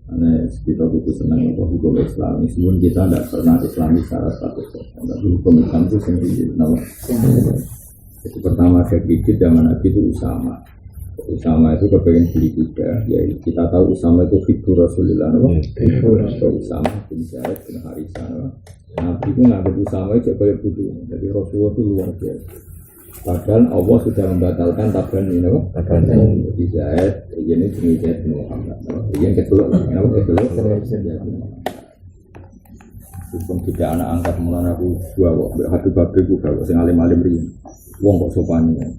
karena kita butuh senang hukum Islam. Meskipun kita tidak pernah Islami secara status, tapi hukum Islam itu sendiri. Itu pertama ada kredit zaman Nabi itu Usama. Usama itu kepengen beli kuda. Ya kita tahu Usama itu figur Rasulullah. Usama bin Zaid bin Harithah. Nabi itu nggak Usama itu kayak butuh. Jadi Rasulullah itu luar biasa. Padahal Allah sudah membatalkan taban ini, taban di Zaid, ini jenis Zaid bin Muhammad. Yang kedua, kenapa kedua? Hukum tidak anak angkat mulai aku dua, Habib Habib juga, sing alim-alim riyen. Wong kok sopan ya.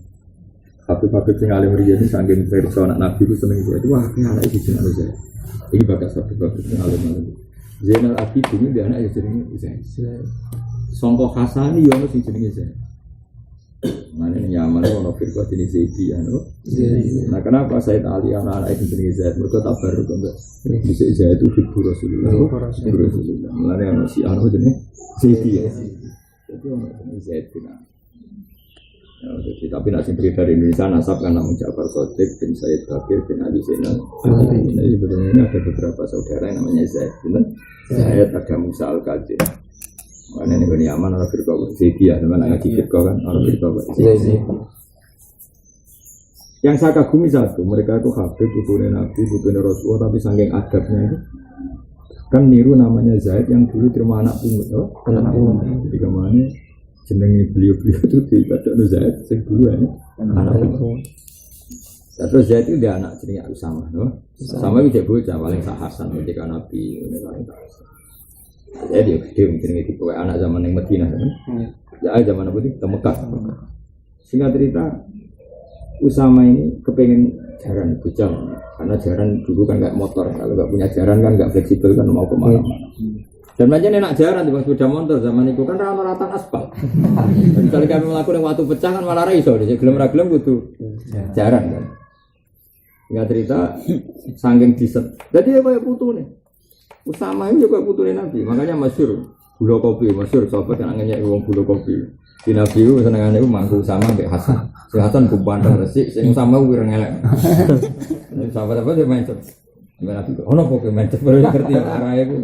Habib Habib sing alim riyen ini saking versi anak Nabi itu seneng Zaid. Wah, ini anak itu jenenge Zaid. Ini bakas Habib Habib sing alim-alim. Zainal Abidin ini anak itu jenenge Zaid. Sangka Hasani yo ono sing jenenge Zaid. Mana ini nyaman kalau firqah jenis Zaidiyah, nah kenapa Said Ali anak-anak itu jenis Zaid? Mereka tak baru kan bisa Zaid itu figur Rasulullah. Mana yang si anak jenis Zaidiyah? Itu orang jenis Zaid benar. Tapi nak simpri dari Indonesia nasab kan namun Ja'far Shadiq bin Said Bakir bin Ali Zainal. Jadi sebetulnya ada beberapa saudara yang namanya Zaid. Zaid ada Musa Al-Qadir. Mana ini bani aman orang firqah Zaidiyah, teman anak firqah kan orang firqah Zaidiyah. Yang saya kagumi satu, mereka itu Habib, putunya Nabi, putunya Rasulullah, tapi saking adabnya itu kan niru namanya Zaid yang dulu terima anak pungut, anak pungut. Jadi kemana jenengi beliau-beliau itu dibaca Zaid, sing dulu ya, anak pungut. Terus Zaid itu dia anak jenenge Usama, sama bisa bocah paling sahasan ketika Nabi ini paling sahasan. Jadi dia mungkin itu anak zaman yang Madinah kan? Ya zaman apa itu? Mekah. Singkat cerita, Usama ini kepengen jaran bujang. Karena jaran dulu kan nggak motor, kalau nggak punya jaran kan nggak fleksibel kan mau kemana-mana. Dan macam enak jaran di sepeda motor zaman itu kan rata-rata aspal. Misalnya kami melakukan waktu pecah kan malah raiso, dia gelem butuh jaran kan. Nggak cerita, saking diset. Jadi ya kayak putu nih. Usama itu juga putu Nabi, makanya masyhur gula kopi, masyhur sahabat yang nanya uang gula kopi. Di Nabi itu senengannya itu mangku sama kayak Hasan. Si Hasan kumpandang resik, si Usama itu wireng elek. Sahabat apa dia main cep. Nabi kok ono kok main cep baru ngerti arahnya itu.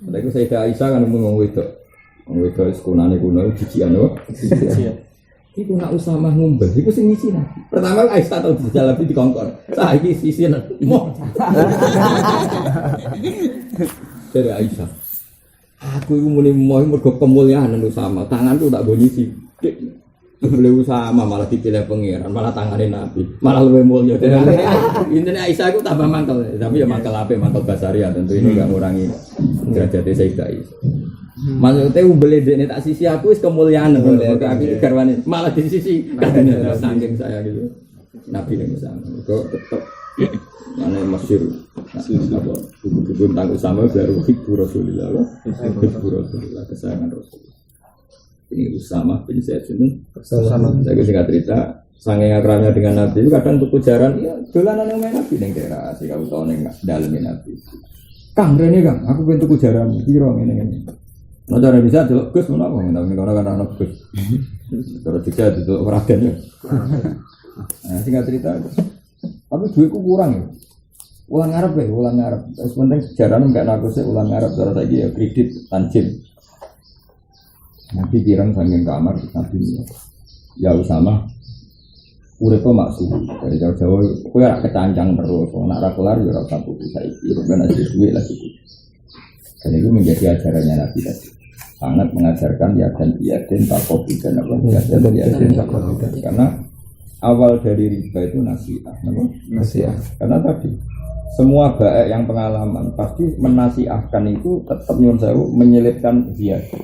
Tapi itu Sayyidah Aisyah kan ngomong itu sekunane kuno cikian loh. Iku nak Usama ngumbel, iku sing ngisi nah. Pertama Aisyah tau dijalabi dikongkon. Saiki sisin. Dari Aisyah. Aku iku muni moh mergo kemuliaan Usama. Tanganku tak go nyisi. Beliau Usama malah dipilih pangeran, malah tangane Nabi, malah luwih mulya. Intine Aisyah iku tambah mangkel, tapi ya mangkel apik, mangkel basaria tentu ini enggak ngurangi derajate Sayyidah Aisyah. Maksudnya umbele dekne tak sisi aku wis kemuliaan ngono. Aku garwane malah di sisi kadene saking saya gitu. Nabi ning sana. Kok tetep ana masyhur. Apa buku-buku tentang Usama baru hibbu Rasulullah. Hibbu Rasulullah kesayangan Rasul. Ini Usama bin Zaid ini. Usama. Saya singkat cerita saking akrabnya dengan Nabi itu kadang tuku jaran ya dolanan yang main Nabi ning daerah asih kau tau ning daleme Nabi. Kang rene Kang, aku pengen tuku jaran piro ngene-ngene. Nah, cara bisa delok Gus menapa tapi ora kan ana Gus. Terus juga delok Raden ya. Nah, singkat cerita. Tapi duitku kurang ya. Ulang ngarep ya, ulang ngarep. Terus penting jaran enggak aku sih ulang ngarep cara saiki ya kredit tanjim. Nanti kirang saking kamar Nabi ya Usama urip kok maksud dari jauh-jauh kowe ora kecancang terus nek ora kelar ya ora usah putus saiki ben aja duit lagi. Dan itu menjadi ajarannya Nabi tadi. Sangat mengajarkan yakin takobi dan apa yakin takobi karena awal dari riba itu nasihat, nasihat. Karena tadi semua baik yang pengalaman pasti menasihatkan itu tetap nyuwun sewu menyelipkan ziyadah.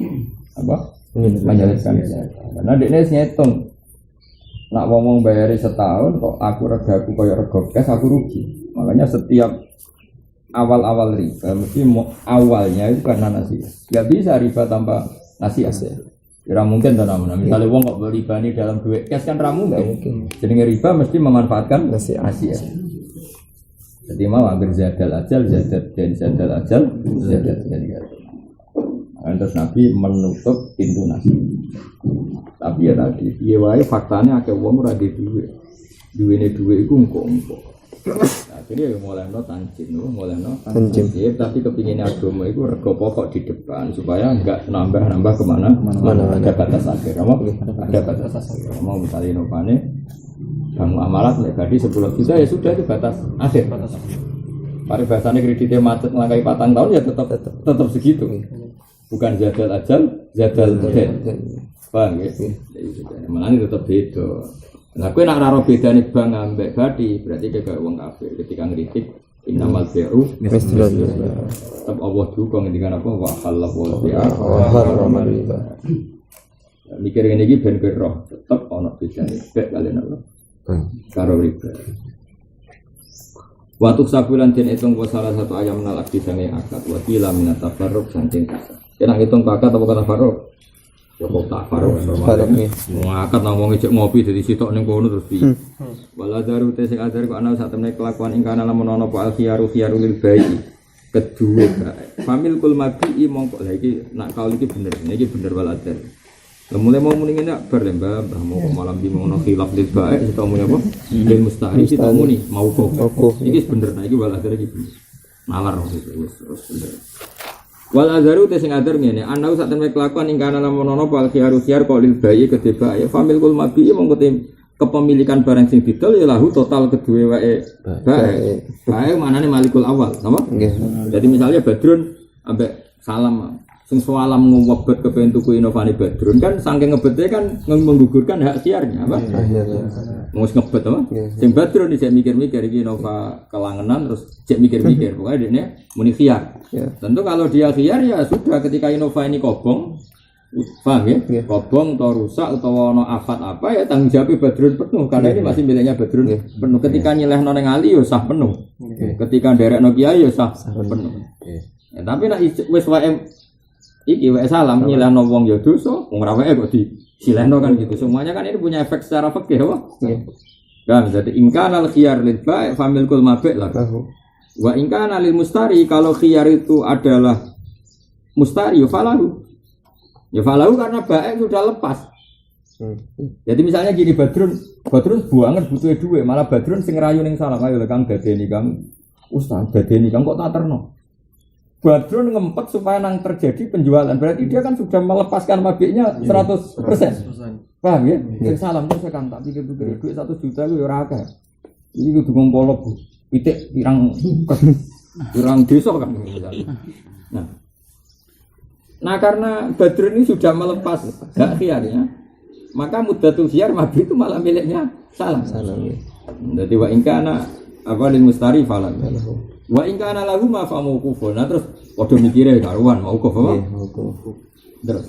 Apa? Menyelipkan ziyadah. Karena dekne ngitung nak ngomong bayari setahun kok aku regaku koyo rega cash aku rugi. Makanya setiap awal-awal riba mesti awalnya itu karena nasihat. Gak bisa riba tanpa nasihat. Kira mungkin tanam. Misalnya wong kok riba ini dalam duit cash kan ramu nggak mungkin. Jadi riba mesti memanfaatkan nasihat. Jadi mau ambil zadal ajal, zadal ajal. Terus Nabi menutup pintu nasihat. Tapi ya tadi, iya wae faktanya akeh wong ora duwe. Duwene duwe iku engko-engko. Akhirnya mulai tanjim, ya, tapi kepinginnya agama itu rego pokok di depan supaya enggak nambah kemana ada batas akhir, ada batas akhir. Mau misalnya inovane, kamu amalat lagi 10 juta ya sudah itu batas akhir. Paribasannya kreditnya macet melangkai 4 tahun ya tetap segitu. Bukan zadal ajal, zadal dead. Paham ya? Malah ini tetap beda. Nah, kowe nak ora bedane bang ambek badi, berarti kayak wong kafir ketika ngritik innamal bai'u mislul riba. Tetep Allah juga ngendikan apa wa halal bi'a wa harama riba. Mikir ngene iki ben roh, tetep ana bedane bek kalian Allah. Karo riba. Waktu sabulan den hitung salah satu ayam nalak di sange akad wa kila min tafarruq santen akad. Kena hitung akad apa kata farruq? Ya kok tak faruk normal. Ngakak nang wong ejek ngopi dadi sitok ning kono terus piye. Wala daru te sing adar kok ana sak temne kelakuan ing kana lamun ana apa al-khiyaru lil bayi. Kedue bae. Famil kul mabi mongko lha iki nak kaul iki bener. Iki bener wal adar. Mulai mau muni ngene bar mbah mau malam di mau khilaf lil bae kita muni apa? Lil mustahri kita muni mau kok. Iki bener nah iki wal adar iki bener. Nalar wis terus bener. Wal azaru te sing adar ngene, ana sak temne kelakuan ing kana lamun ana pal khiyaru khiyar kok lil bayi kedhe bae. Famil kul mabi mongko kepemilikan barang sing didol ya lahu total kedue wae bae. Bae manane malikul awal, napa? Nggih. Jadi misalnya Badrun ambek Salam sing salam ngwebet kepen tuku inovani Badrun kan saking ngebete kan menggugurkan hak khiyarnya, apa? Wis ngebet apa? Sing Badrun iki mikir-mikir iki Innova kelangenan terus cek mikir-mikir pokoknya dekne muni khiyar. Tentu kalau dia khiyar ya sudah ketika Innova ini kobong Paham ya? Kobong atau rusak atau ono afat apa ya tanggung jawab Badrun penuh karena ini masih miliknya Badrun penuh. Ketika nyilehno ning ali ya sah penuh. Ketika nderekno kiai ya sah penuh. Ya, tapi nek wis wae iki wae salam nyilehno wong ya dosa, wong ra wae kok disilehno kan gitu. Semuanya kan ini punya efek secara fikih apa? Kan jadi ingkana al-khiyar lil bai' familkul mabi' lah. Wa ingkana lil mustari kalau khiyar itu adalah mustari ya falahu. Ya falahu karena baik sudah lepas. Jadi misalnya gini Badrun buangan butuh duit, malah Badrun sing rayu ning salam ayo Kang dadeni Kang. Ustaz dadeni Kang kok tak terno. Badrun ngempet supaya nang terjadi penjualan. Berarti dia kan sudah melepaskan mabiknya 100%. Paham ya? Sing salam terus Kang tak pikir-pikir duit 1 juta ku ya ora akeh. Iki kudu ngompolok pitik pirang desa kan misalnya. Nah karena Badrun ini sudah melepas hak khiyarnya, maka muddatul khiyar mabit itu malah miliknya salam. Jadi wa ingkana apa lil mustari falan. Wa ingkana lahu ma fa mauqufun. Nah terus padha mikire karuan mauquf apa? Terus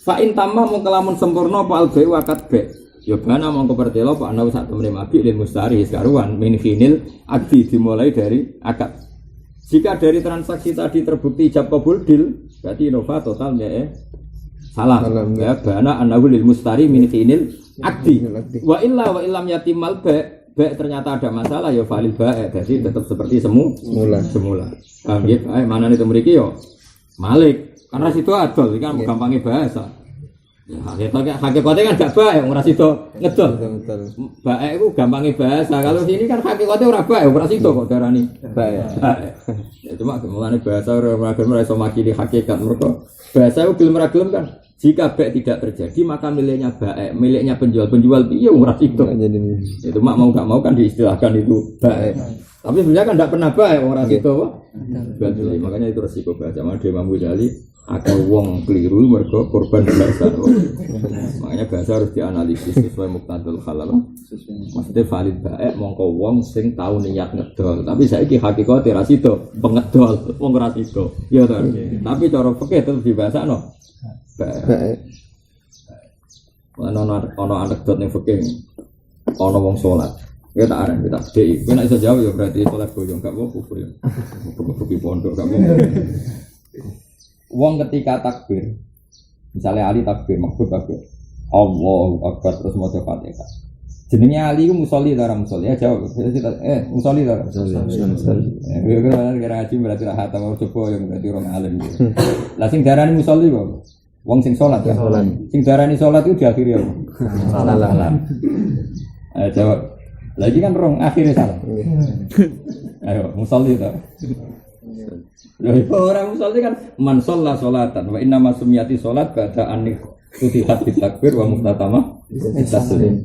fa in tamma mung kelamun sempurna apa albai wakat be. Ya bana mongko pertelo pak ana sak temene mabit lil mustari karuan min khinil akdi dimulai dari akad. Jika dari transaksi tadi terbukti ijab qabul deal, berarti nova total ya salah. Ya bana anahu lil mustari min khinil akdi. Wa illam yatimal ba' ternyata ada masalah ya falil ba', jadi tetap seperti semula. Paham ya? Mana itu mriki yo Malik. Karena situ adol kan gampangnya bahasa. Ya, hakikatnya kan gak baik, ora sido ngedol. Baik itu gampangnya bahasa. Kalau sini kan hakikatnya ora baik, ora sido kok darani baik. Ya cuma mulane bahasa ora iso makili hakikat mergo. Bahasa itu gelem kan. Jika baik tidak terjadi maka miliknya baik, miliknya penjual piye ora sido. Itu mak mau gak mau kan diistilahkan itu baik. Tapi sebenarnya kan tidak pernah baik ora sido. Makanya itu resiko bahasa. Sama Imam Ghazali ada wong keliru mergo korban bahasa. Makanya bahasa harus dianalisis sesuai muqtadul halal. Maksudnya valid baik mongko wong sing tahu niat ngedol. Tapi saiki hakikate ra sida pengedol, wong ra sida. Ya to. Tapi cara fikih tetep dibahasano. Baik. Ono anekdot ning fikih. Ono wong salat. Ya tak arep kita dhek. Kowe nek iso jawab ya berarti salat boyong gak apa kufur ya. Kufur pondok gak apa. Wong ketika takbir, misalnya Ali takbir, maksud takbir, Allahu Akbar terus mau Fatihah. Jenenge Ali ku musolli ta ora musolli? Ya jawab. Musolli ta ora? Musolli. Kira ngaji berarti ra hata mau coba yang berarti orang alim. Lah sing darani musolli kok. Wong sing salat ya. Sing darani salat itu diakhiri apa? Salam. Ayo jawab. Lagi kan rong akhirnya salam. Ayo musolli ta. Orang musolli kan man sholla sholatan wa inna masumiyati sholat ba'da an tutihat bitakbir wa muhtatama taslim.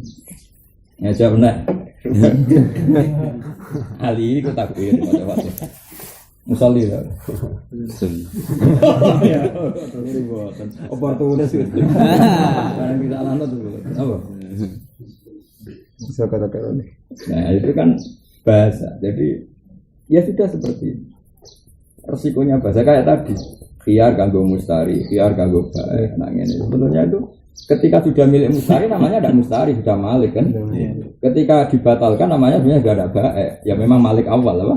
Ya jawab benar. Ali itu takbir pada waktu musolli lah. Ya, oportunis itu. Barang kita alano tuh. Apa? Bisa kata-kata. Nah itu kan bahasa. Jadi ya sudah seperti itu. Resikonya bahasa kayak tadi khiyar kanggo mustari, khiyar kanggo baik. Nah ini sebetulnya itu ketika sudah milik mustari namanya tidak mustari, sudah malik kan. Ketika dibatalkan namanya sebenarnya sudah ada baik. Ya memang malik awal apa?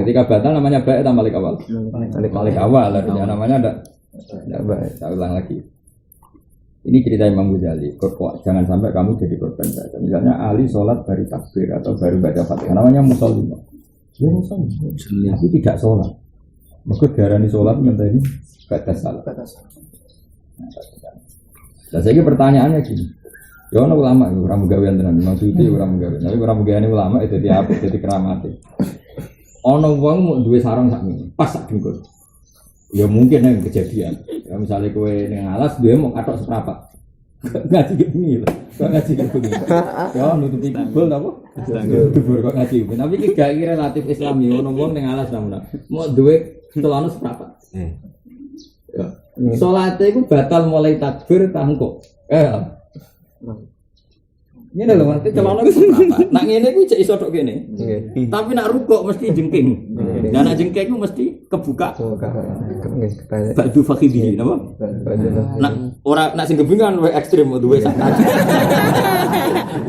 Ketika batal namanya baik atau malik awal? Malik awal artinya namanya tidak baik. Saya ulang lagi. Ini cerita Imam Ghazali. Jangan sampai kamu jadi korban saja. Misalnya Ali sholat baru takbir atau baru baca Fatihah, namanya musolli. Dia musolli, tapi tidak sholat. Maksud darani sholat minta ini batas salat. Nah, saya pertanyaannya gini. Ya ono ulama orang menggawean tenan, maksudnya orang menggawean. Tapi orang menggawean ulama itu dia apa? Jadi keramat. Ono wong mau duwe sarung sak ngene, pas sak dengkul. Ya mungkin yang kejadian. Ya misalnya kowe ning alas duwe mau katok seprapat. Ngaji gini lho. Kok ngaji gini. Ya nutupi kibul apa? Dubur kok ngaji. Tapi iki gak relatif Islami ono wong ning alas namun. Mau duwe celana seprapat. Ya. Salate iku batal mulai takbir tangkuk. Ngene lho, mesti celana ku seprapat. Nak ngene ku cek iso tok kene. Tapi nak rukuk mesti jengking. Nah nak jengking ku mesti kebuka. Ba'du fakhidhi napa? Nak ora nak sing gebingan wae ekstrem duwe sak.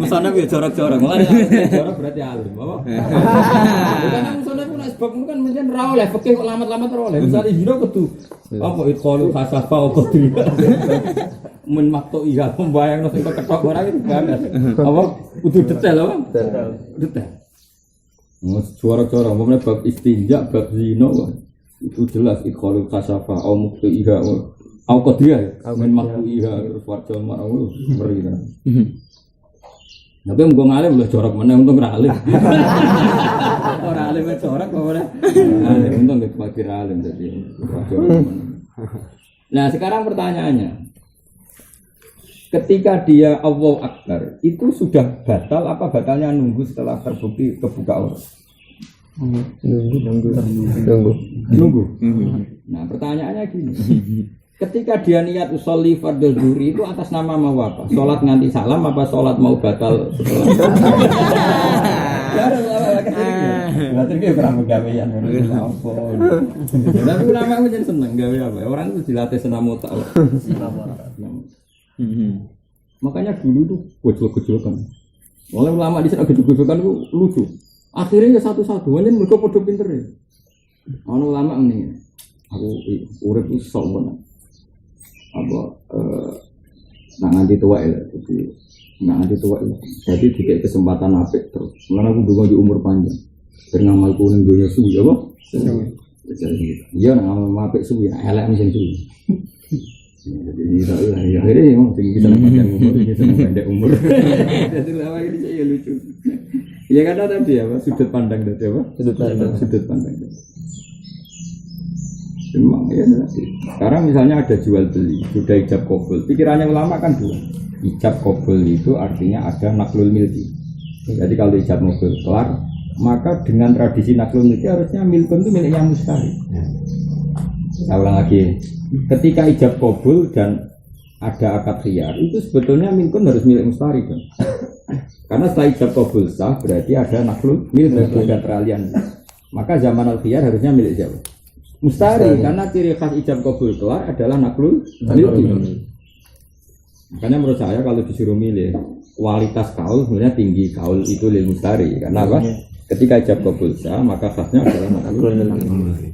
Musane yo jorok-jorok. Mulane jorok berarti alim, apa? Karena musane ku nek sebab kan mencen ra oleh fikih kok lamat-lamat ora oleh. Misale hiro kudu apa ikholu khasafa kudu. Men makto iya membayangno sing ketok ora iki banget. Apa kudu detail apa? Detail. Jorok-jorok umpamane bab istinja, bab zina itu jelas ikholu khasafa au muktu iya au qadriya men makto iya terus warga marang beri kan. Tapi mung ngalim lho jorok meneh untung ra alim. Ora alim jorok kok ora. Alim untung nek pakir alim dadi. Nah, sekarang pertanyaannya. Ketika dia Allahu Akbar, itu sudah batal apa batalnya nunggu setelah terbukti kebuka aurat? Nunggu. Nah, pertanyaannya gini. Ketika dia niat usolli fardhu zuhri itu atas nama mau apa? Salat nganti salam apa salat mau batal setelah? Berarti dia kurang gawean apa. Tapi ulama itu jadi seneng gawe apa? Orang itu dilatih senam otak. Makanya dulu tuh gojol-gojolkan. Oleh ulama di sana gojol-gojolkan itu lucu. Akhirnya ya satu-satu, ini mereka podo pinter ya. Ono ulama ini, aku urip itu sok banget. Apa nak nganti tua ya, jadi dikasih kesempatan apik terus. Karena aku dulu di umur panjang, beramal kuning dunia suwi, apa? Iya, nak ngamal apik suwi, elek mesin suwi. Jadi akhirnya memang bisa panjang umur, bisa pendek umur. Jadi lama ini saya lucu. Ya kata tadi apa? Sudut pandang tadi apa? Sudut pandang. Memang ya nanti. Sekarang misalnya ada jual beli, sudah ijab qabul. Pikirannya ulama kan dua. Ijab qabul itu artinya ada naklul milki. Jadi kalau ijab qabul kelar, maka dengan tradisi naklul milki harusnya milkun itu miliknya mustari. Saya ulang lagi. Ketika ijab qabul dan ada akad khiyar, itu sebetulnya milkun harus milik mustari kan. Karena setelah ijab qabul sah berarti ada naklul milki, ada peralihan. Maka zaman al-khiyar harusnya milik siapa? Mustari, karena ciri khas ijab qabul kelar adalah naklul milki. Makanya menurut saya kalau disuruh milih kualitas kaul sebenarnya tinggi kaul itu lil mustari. Karena apa? Ketika ijab qabul sah maka khasnya adalah naklul milki.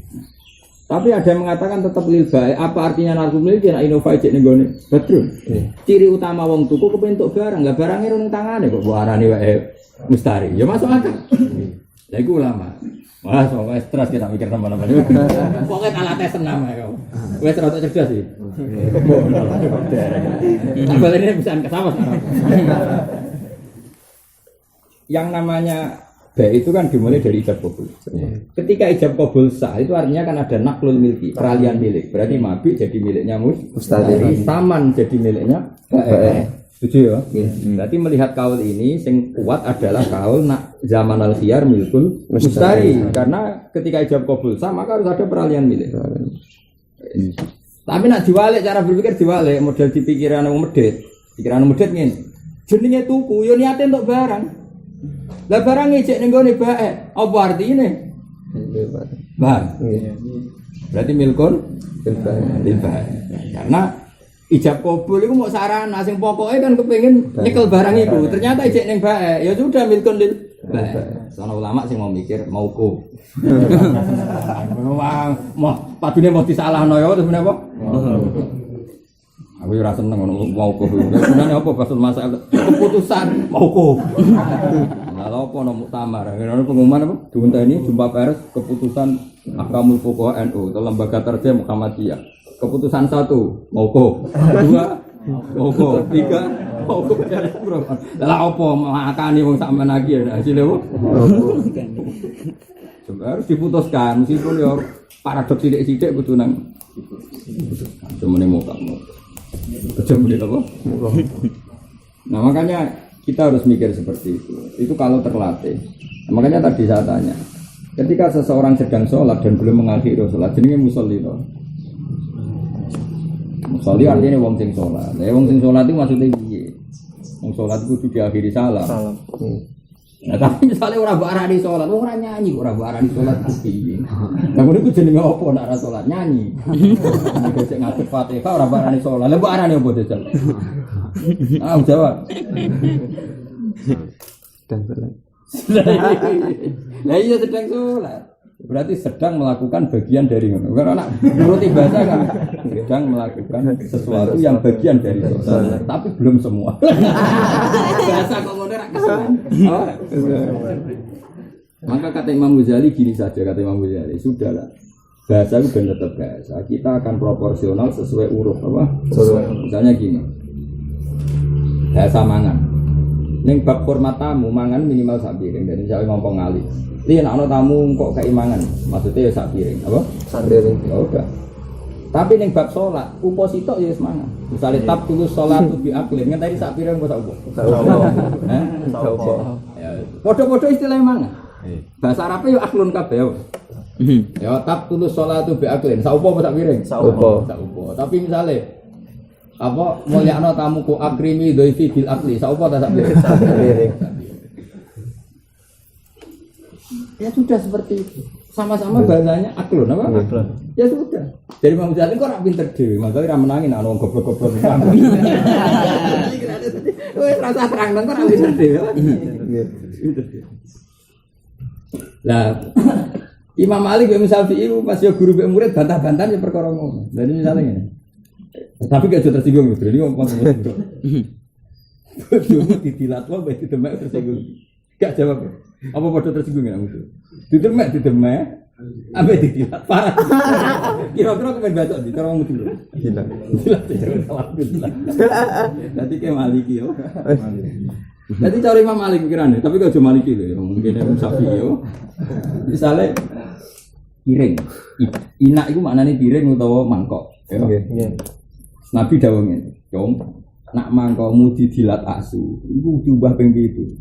Tapi ada yang mengatakan tetap lil bae. Apa artinya naklul milki? Nek inova ijek ning gone. Betul. Ciri utama wong tuku kepentuk barang, enggak barangnya ning tangane kok arane wae mustari. Ya masuk akal. Lah iku ulama. Wah, soalnya stres kita mikir teman-teman. Pokoknya alatnya senam ya kau. Wes rada cerdas sih. Abal ini bisa kesama sekarang. Yang namanya baik itu kan dimulai dari ijab qabul. Ketika ijab qabul sah itu artinya kan ada naklul milki, peralihan milik. Berarti mabik jadi miliknya mustari, saman jadi miliknya baik. Setuju ya? Berarti melihat kaul ini sing kuat adalah kaul nak zaman al-khiyar milkul mustari. Karena ketika ijab qabul sah maka harus ada peralihan milik. Tapi nak diwalik cara berpikir diwalik model di pikiran wong medhit. Pikiran wong medhit ngene. Jenenge tuku yo niate entuk barang. Lah barang ijek ning gone bae. Apa artine? Bang. Berarti milkun bil bae. Karena ijab qabul itu mau sarana sing pokoknya kan kepengin nyekel barang itu. Ternyata ijek ning bae, ya sudah milkun lil bae. Sono ulama sing mau mikir mauquf. Mau padune mau disalahno ya terus menapa? Aku ora seneng ngono mauquf. Sebenarnya apa maksud masalah keputusan mauquf. Lah apa ono muktamar. Ngono pengumuman apa? Diunteni jumpa pers keputusan Ahkamul Fuqaha NU atau lembaga terja Muhammadiyah. Keputusan 1 mauquf, 2 mauquf, 3 mauquf. Lah opo makane wong sak menaki ya hasil opo? Harus diputuskan meskipun ya paradoks sithik-sithik kudu nang diputuskan. Cumane mauquf. Cumane apa? Nah makanya kita harus mikir seperti itu. Itu kalau terlatih. Nah, makanya tadi saya tanya, ketika seseorang sedang sholat dan belum mengakhiri sholat, jenenge musolli to. Musolli artinya wong sing sholat. Lah wong sing sholat itu maksudnya piye? Sholat itu diakhiri salam. Nah tapi misalnya orang barani sholat, orang nyanyi orang barani sholat pasti. Nah itu jenenge apa nak sholat nyanyi? Besok ngadep Fatihah orang barani sholat, lah barani apa desa? Jawab. Sedang sholat. Nah iya sedang sholat. Berarti sedang melakukan bagian dari ngono. Karena anak menurut bahasa kan sedang melakukan sesuatu yang bagian dari sholat, tapi belum semua. Bahasa kok ngono ra kesuwen. Maka kata Imam Ghazali gini saja, kata Imam Ghazali, sudahlah. Bahasa itu benar tetap bahasa. Kita akan proporsional sesuai uruf apa? Misalnya gini. Bahasa mangan. Ning bab hormat tamu mangan minimal sak piring. Dan misalnya ngomong ngali. Li nek ana tamu kok keimangan, maksudnya ya sak piring, apa? Sak piring. Ya udah. Tapi ning bab salat, upo sitok ya wis mangan. Misale tab tulus salat bi aklin, ngenteni sak piring kok sak upo. Sak upo. Ya, padha-padha istilah mangan. Bahasa Arabe yo aklun kabeh. Ya tab tulus salat bi aklin, sak upo sak piring? Sak upo. Sak upo. Tapi misale apa mulyakno tamu ku akrimi dhaifi bil akli, sak upo ta sak piring? Sak piring. Ya sudah seperti itu. Sama-sama bahasanya aklun apa? Aklun. Ya sudah. Jadi Imam Ghazali kok ora pinter dhewe, makane ra menangin ana goblok-goblok. Wis rasa terang nang kok ora pinter dhewe. Lah Imam Malik bin Syafi'i pas yo guru mbek murid bantah-bantahan ya perkara ngono. Jadi misalnya ngene. Tapi gak tersinggung gitu. Ini ngomong bodoh. Bodoh ditilat wae ditemek tersinggung. Gak jawab. Apa bodoh tersinggung ya musuh? Ditemek abe ditilat parah. Kira-kira kepen bacok di cara ngomong dulu. Hilang. Alhamdulillah. Nanti ke Maliki yo. Nanti cari Imam Malik pikirannya, tapi kalau cuma Maliki loh, mungkin Imam Syafi'i yo. Misalnya piring, inak itu maknanya piring atau mangkok. Nabi dawangnya, "Cung, nak mangkokmu didilat asu, iku diubah ping 7."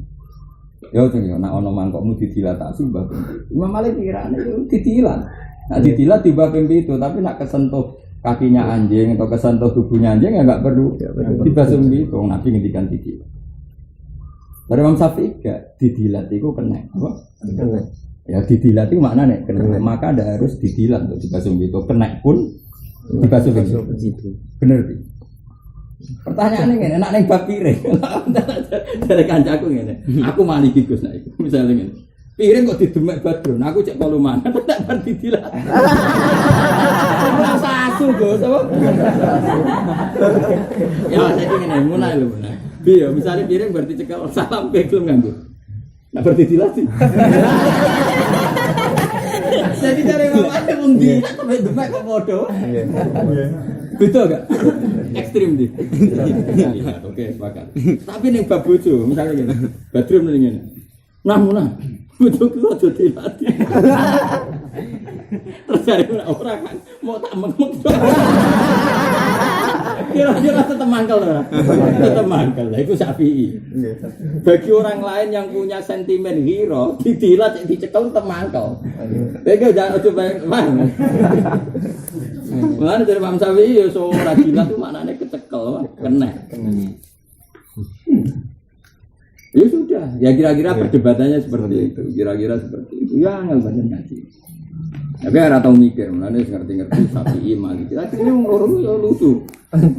Ya cung ya, nak ana mangkokmu didilat asu ubah ping 7. Imam Malik pikirane yo didilat. Nak didilat diubah ping 7, tapi nak kesentuh kakinya anjing atau kesentuh tubuhnya anjing ya enggak perlu dibasuh gitu. Nabi ngendikan didilat. Dari Imam Syafi'i gak didilat itu kena. Apa? Kena. Ya didilat itu maknanya kena. Maka ada harus didilat untuk dibasuh gitu. Kena pun dibasuh gitu. Bener sih. Pertanyaannya ngene, enak ning bab piring. Dari kancaku ngene. Aku maliki Gus nek iku. Misale ngene. Piring kok didemek badron, aku cek polu mangan tak bar didilat. Rasa asu Gus, apa? Ya saiki ngene, mulai lho. Iya, misalnya piring berarti cekal salam belum nganggo. Nah berarti dilatih. Jadi dari mama undi, sampai demek kok bodoh. Betul gak? Ekstrim di. Oke, sepakat. Tapi nih bab bojo, misalnya gini, badrum nih gini. Nah, bojo itu aja dilatih. Terus dari orang kan mau tak mengmuk. Kira-kira tetap mangkel lah. Tetap mangkel lah, itu Syafi'i. Bagi orang lain yang punya sentimen hero, didilat, dicekel tetap mangkel. Bega jangan coba banget. Mana dari Imam Syafi'i ya seorang dilat itu maknanya kecekel, kena. Ya sudah, ya kira-kira perdebatannya seperti itu. Kira-kira seperti itu. Ya nggak banyak ngaji. Tapi ora tau mikir, mulane wis ngerti-ngerti Syafi'i Malik. Akhire wong loro yo lucu.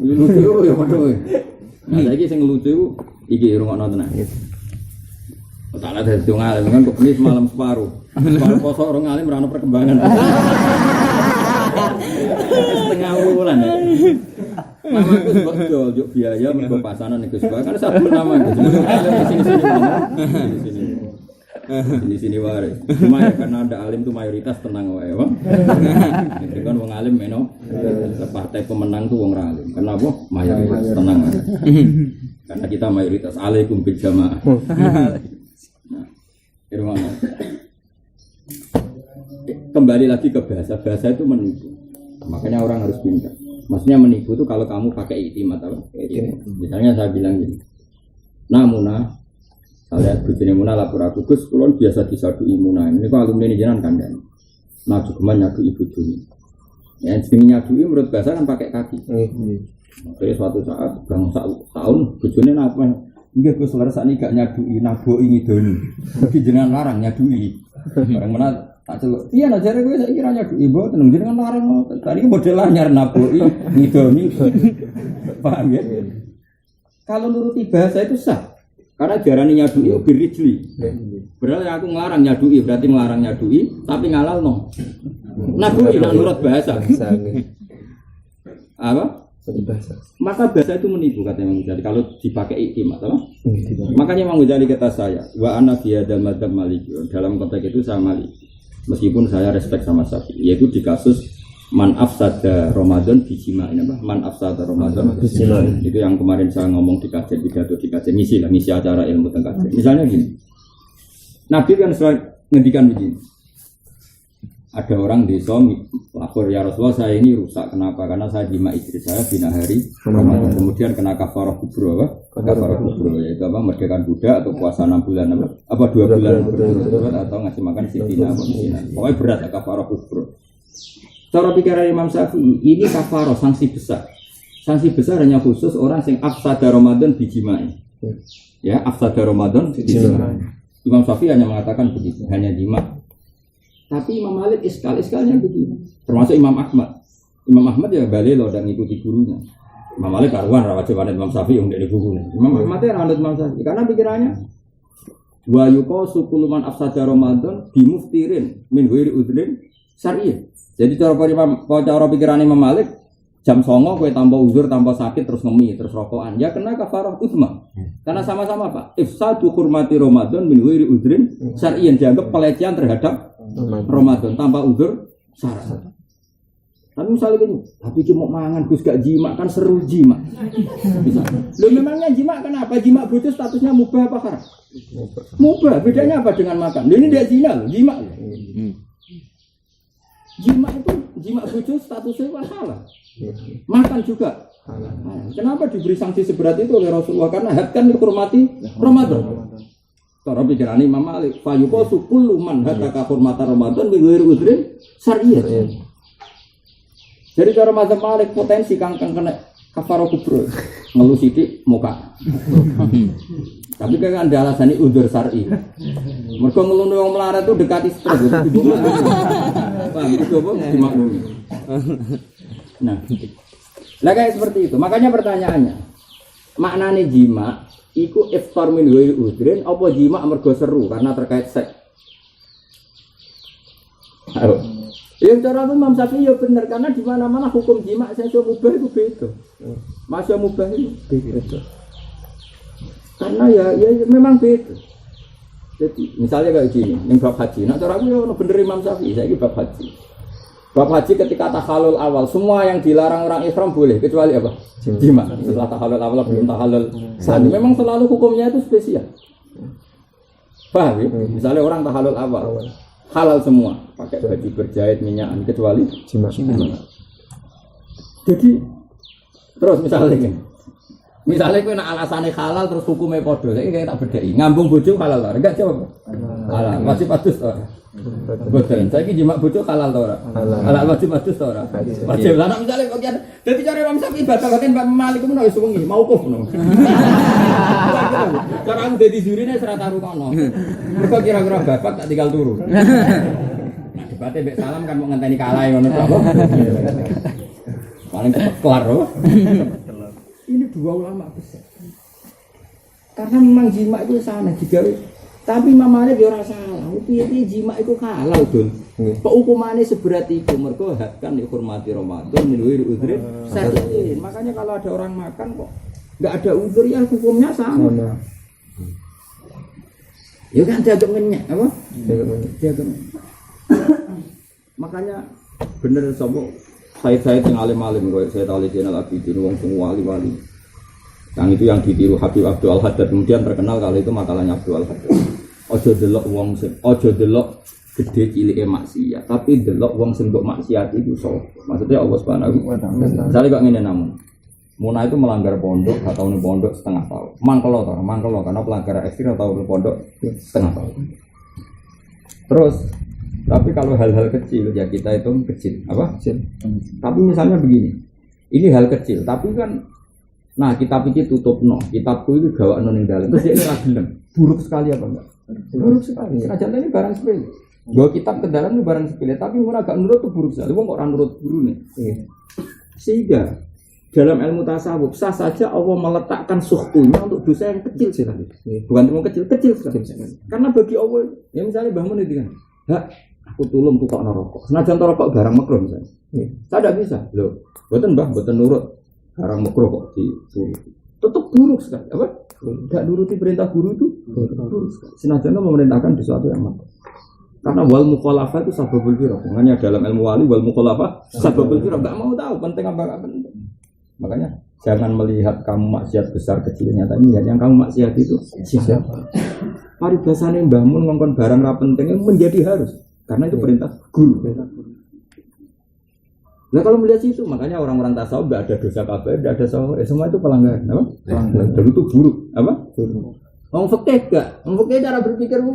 Lucu yo padha. Nah, saiki sing lucu iki rungokno tenan. Tak ada dadi ngalim kan kok wis malam separuh. Separuh poso orang ngalim ora ono perkembangan. Setengah bulan ya. Namaku bocor, juk biaya mergo pasanan iku sebab kan satu nama gitu. Di sini wae. Cuma ya karena ada alim itu mayoritas tenang wae, Bang. Itu kan wong alim meno. Partai pemenang tuh wong alim. Kenapa? Mayoritas tenang. Karena kita mayoritas alaikum bil jamaah. Nah, kembali lagi ke bahasa. Bahasa itu menipu. Makanya orang harus pintar. Maksudnya menipu itu kalau kamu pakai iktimat apa? Misalnya saya bilang gini. Namuna saya bujine Muna lapor aku Gus, kulon biasa disadui Muna. Ini kok alumni ini jenengan kandhani. Nah, cukuman nyadui bojone. Ya, jenenge nyadui menurut bahasa kan pakai kaki. Jadi suatu saat bang tahun bojone napa Nggih Gus leresane gak nyadui naboki ngidoni. Iki jenengan larang nyadui. Bareng menak tak celuk. Iya nah jare kowe saiki ra nyadui mboten jenengan larang ngoten. Tadi model anyar naboki ngidoni. Paham ya? Kalau nuruti bahasa itu sah. Karena diarani nyadui birijli. Berarti aku ngelarang nyadui, berarti ngelarang nyadui tapi ngalal no. Naboki nak nurut bahasa. Apa? Bahasa. Maka bahasa itu menipu kata Imam Ghazali kalau dipakai iktimat, makanya Imam Ghazali kata saya, wa ana fi hadzal madzhab maliki. Dalam konteks itu saya maliki. Meskipun saya respect sama Syafi'i, yaitu di kasus man afsada Ramadan bijima'in apa? Man afsada Ramadan bijima'in. Itu yang kemarin saya ngomong di kajian pidato di kajian ngisi acara ilmu tentang kajian. Misalnya gini. Nabi kan selalu ngendikan begini. Ada orang desa lapor ya Rasulullah saya ini rusak kenapa? Karena saya jima istri saya bina hari Ramadan. Kemudian kena kafarah kubro apa? Kafarah kubro yaitu apa? Merdekakan budak atau puasa 6 bulan apa 2 bulan berturut-turut atau ngasih makan sitina apa misina. Pokoknya berat kafarah kubro. Cara pikiran Imam Syafi'i ini kafarah sanksi besar. Sanksi besar hanya khusus orang yang afsada Ramadan bijimai. Ya afsada Ramadan bijimai. Imam Syafi'i hanya mengatakan begitu, hanya jima. Tapi Imam Malik iskalnya begini. Termasuk Imam Ahmad. Imam Ahmad ya balik loh dan ngikuti gurunya. Imam Malik karuan rawat jawaban Imam Syafi'i yang dari bukunya. Imam Ahmad ya ranut Imam Syafi'i karena pikirannya wa yuqasu kulluman afsada Ramadan bimuftirin min ghairi udhrin syar'i. Jadi cara pikiran Imam Malik jam 09.00 kowe tanpa uzur, tanpa sakit terus ngemi, terus rokokan. Ya kena kafarah uzma. Karena sama-sama Pak. Ifsadu hurmati Ramadan min ghairi udhrin syar'i dianggap pelecehan terhadap Ramadan tanpa uzur syarat. Tapi misalnya gini, tapi cuma mangan Gus gak jima kan seru jima. Lo memangnya jima kenapa? Jima bojo statusnya mubah apa haram? Mubah. Bedanya apa dengan makan? Ini dia zina loh, jima. Jima itu jima bojo statusnya halal. Makan juga. Kenapa diberi sanksi seberat itu oleh Rasulullah? Karena had kan dihormati Ramadan. Cara pikiran Imam Malik, fayuqasu kullu man hataka hurmata Ramadan bi ghairi udhrin syar'iyyah. Jadi cara mazhab Malik potensi kang kena kafarah kubro. Ngelu sithik muka. Tapi kan ada alasan ini udzur syar'i. Mergo ngelune wong melarat itu dekati stres. Paham itu apa dimaklumi. Nah. Lah kayak seperti itu. Makanya pertanyaannya, maknane jima iku iftar min ghairi udhrin apa jima mergo seru karena terkait seks. Ayo. Yang cara Imam Syafi'i ya benar karena di mana-mana hukum jima sesuk mubah itu beda. Masya mubah itu beda. Karena ya memang beda. Jadi misalnya kayak gini, yang bab haji. Nah cara aku ya bener Imam Syafi'i, saya bab haji. Bab haji ketika tahalul awal, semua yang dilarang orang ihram boleh kecuali apa? Jima. Setelah tahalul awal belum tahalul sani. Memang selalu hukumnya itu spesial. Paham ya? Misalnya orang tahalul awal, halal semua, pakai baju berjahit minyakan kecuali jima. Jadi terus misalnya kau nak alasannya halal terus hukumnya podo, saya kayak tak bedai. Ngambung bojo halal lah, enggak jawab. Halal, wajib adus lah. Betul, saya ini jima bojo halal tora. Halal wajib adus tora. Wajib lah. Nak misalnya bagian, jadi cara Imam Syafi'i bagian Imam Malik itu menolak sungi, mau kuf no. Cara aku jadi jurinya serata rukono. Mereka kira-kira bapak tak tinggal turu. Nah debatnya Mbak Salam kan mau ngenteni kalah yang ngono. Paling cepat kelar loh. Ini dua ulama besar. Karena memang jima itu sana digawe. Tapi Imam Malik ya ora salah. Piye-piye jima itu halal, Dul. Kok hukumane seberat itu? Mergo hak kan dihormati Ramadan min ghairi udhrin syar'i. Makanya kalau ada orang makan kok enggak ada uzur ya hukumnya sama. Ya kan dianggap ngenyek apa? Dianggap. Makanya bener sapa saya yang alim-alim koyo saya Ali Zainal Abidin wong sing wali-wali. Yang itu yang ditiru Habib Abdul Al-Haddad kemudian terkenal kali itu makalahnya Abdul Al-Haddad. Ojo delok wong sing ojo delok gede cilike maksiat, tapi delok wong sing mbok maksiat itu sapa. Maksudnya Allah Subhanahu wa taala. Misale kok ngene namun. Muna itu melanggar pondok, gak tahu nih pondok setengah tahun. Mangkelo karena pelanggaran ekstrim atau pondok setengah tahun. Terus tapi kalau hal-hal kecil ya kita itu kecil, apa? Kecil. Tapi misalnya begini, ini hal kecil, tapi kan Nah, kitab iki tutupno. Kitabku itu gawakno ning dalem. Terus dia ora gelem. Buruk sekali apa enggak? Buruk sekali. Senajan ini barang sepele. Bawa kitab ke dalam itu barang sepele, tapi mun agak nurut itu buruk sekali. Wong kok ora nurut gurune. Sehingga dalam ilmu tasawuf sah saja Allah meletakkan suhtunya untuk dosa yang kecil sekali. Bukan cuma kecil sekali. Karena bagi Allah, ya misalnya Mbah Mun itu kan, "Hak, aku tulung tukokno rokok." Senajan rokok barang makruh misalnya. Saya tidak bisa. Loh, mboten Mbah, mboten nurut. Barang makruh kok disuruh. Tetap buruk sekali. Apa? Enggak nuruti perintah guru itu buruk sekali. Senajan memerintahkan sesuatu yang makruh. Karena wal mukhalafah itu sababul firaq. Makanya dalam ilmu wali wal mukhalafah sababul firaq. Enggak mau tahu penting apa enggak penting. Makanya jangan melihat kamu maksiat besar kecilnya, tapi lihat yang kamu maksiat itu siapa. Paribasane Mbah Mun ngongkon barang ra penting menjadi harus. Karena itu perintah guru. Nah kalau melihat situ, makanya orang-orang tasawuf enggak ada dosa kabeh, enggak ada salah, semua itu pelanggaran, apa? Pelanggaran. Dan itu buruk, apa? Buruk. Wong fikih enggak, wong fikih cara berpikirmu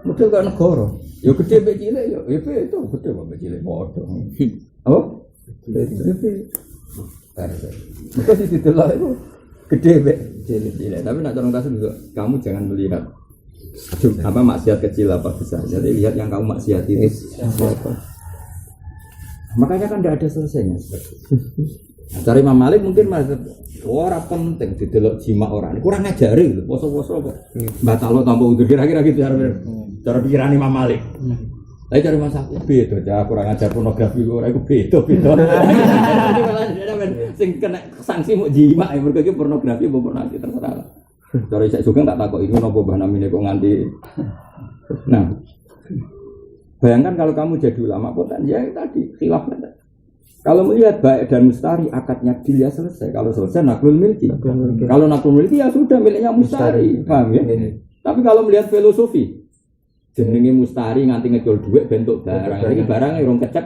model kayak negara. Ya gede mbek cilik ya, itu gede mbek cilik padha. Apa? Gede. Betul sih didelok itu gede mbek cilik. Tapi nak orang tasawuf juga, kamu jangan melihat apa maksiat kecil apa besar. Jadi lihat yang kamu maksiat itu siapa. Makanya kan tidak ada selesainya. Nah, cari Imam Malik mungkin orang penting didelok jima orang. Kurang ngajari lho, poso-poso kok. Batalo tanpa udur kira-kira gitu cara pikiran Imam Malik. Tapi cari Mas Syafi'i beda, ya kurang ajar pornografi ora iku beda. Sing kena sanksi mau jima ya mergo iki pornografi apa pornografi terserah. Cara isek juga tak takok iku napa Mbah Namine kok nganti. Nah, bayangkan kalau kamu jadi ulama kota, ya tadi khilaf. Kalau melihat baik dan mustari, akadnya dia selesai. Kalau selesai naklul milki. Kalau naklul milki ya sudah miliknya mustari. Paham ya? Tapi kalau melihat filosofi, jenenge mustari nganti ngejol duit bentuk barang. Ini barangnya orang kecek.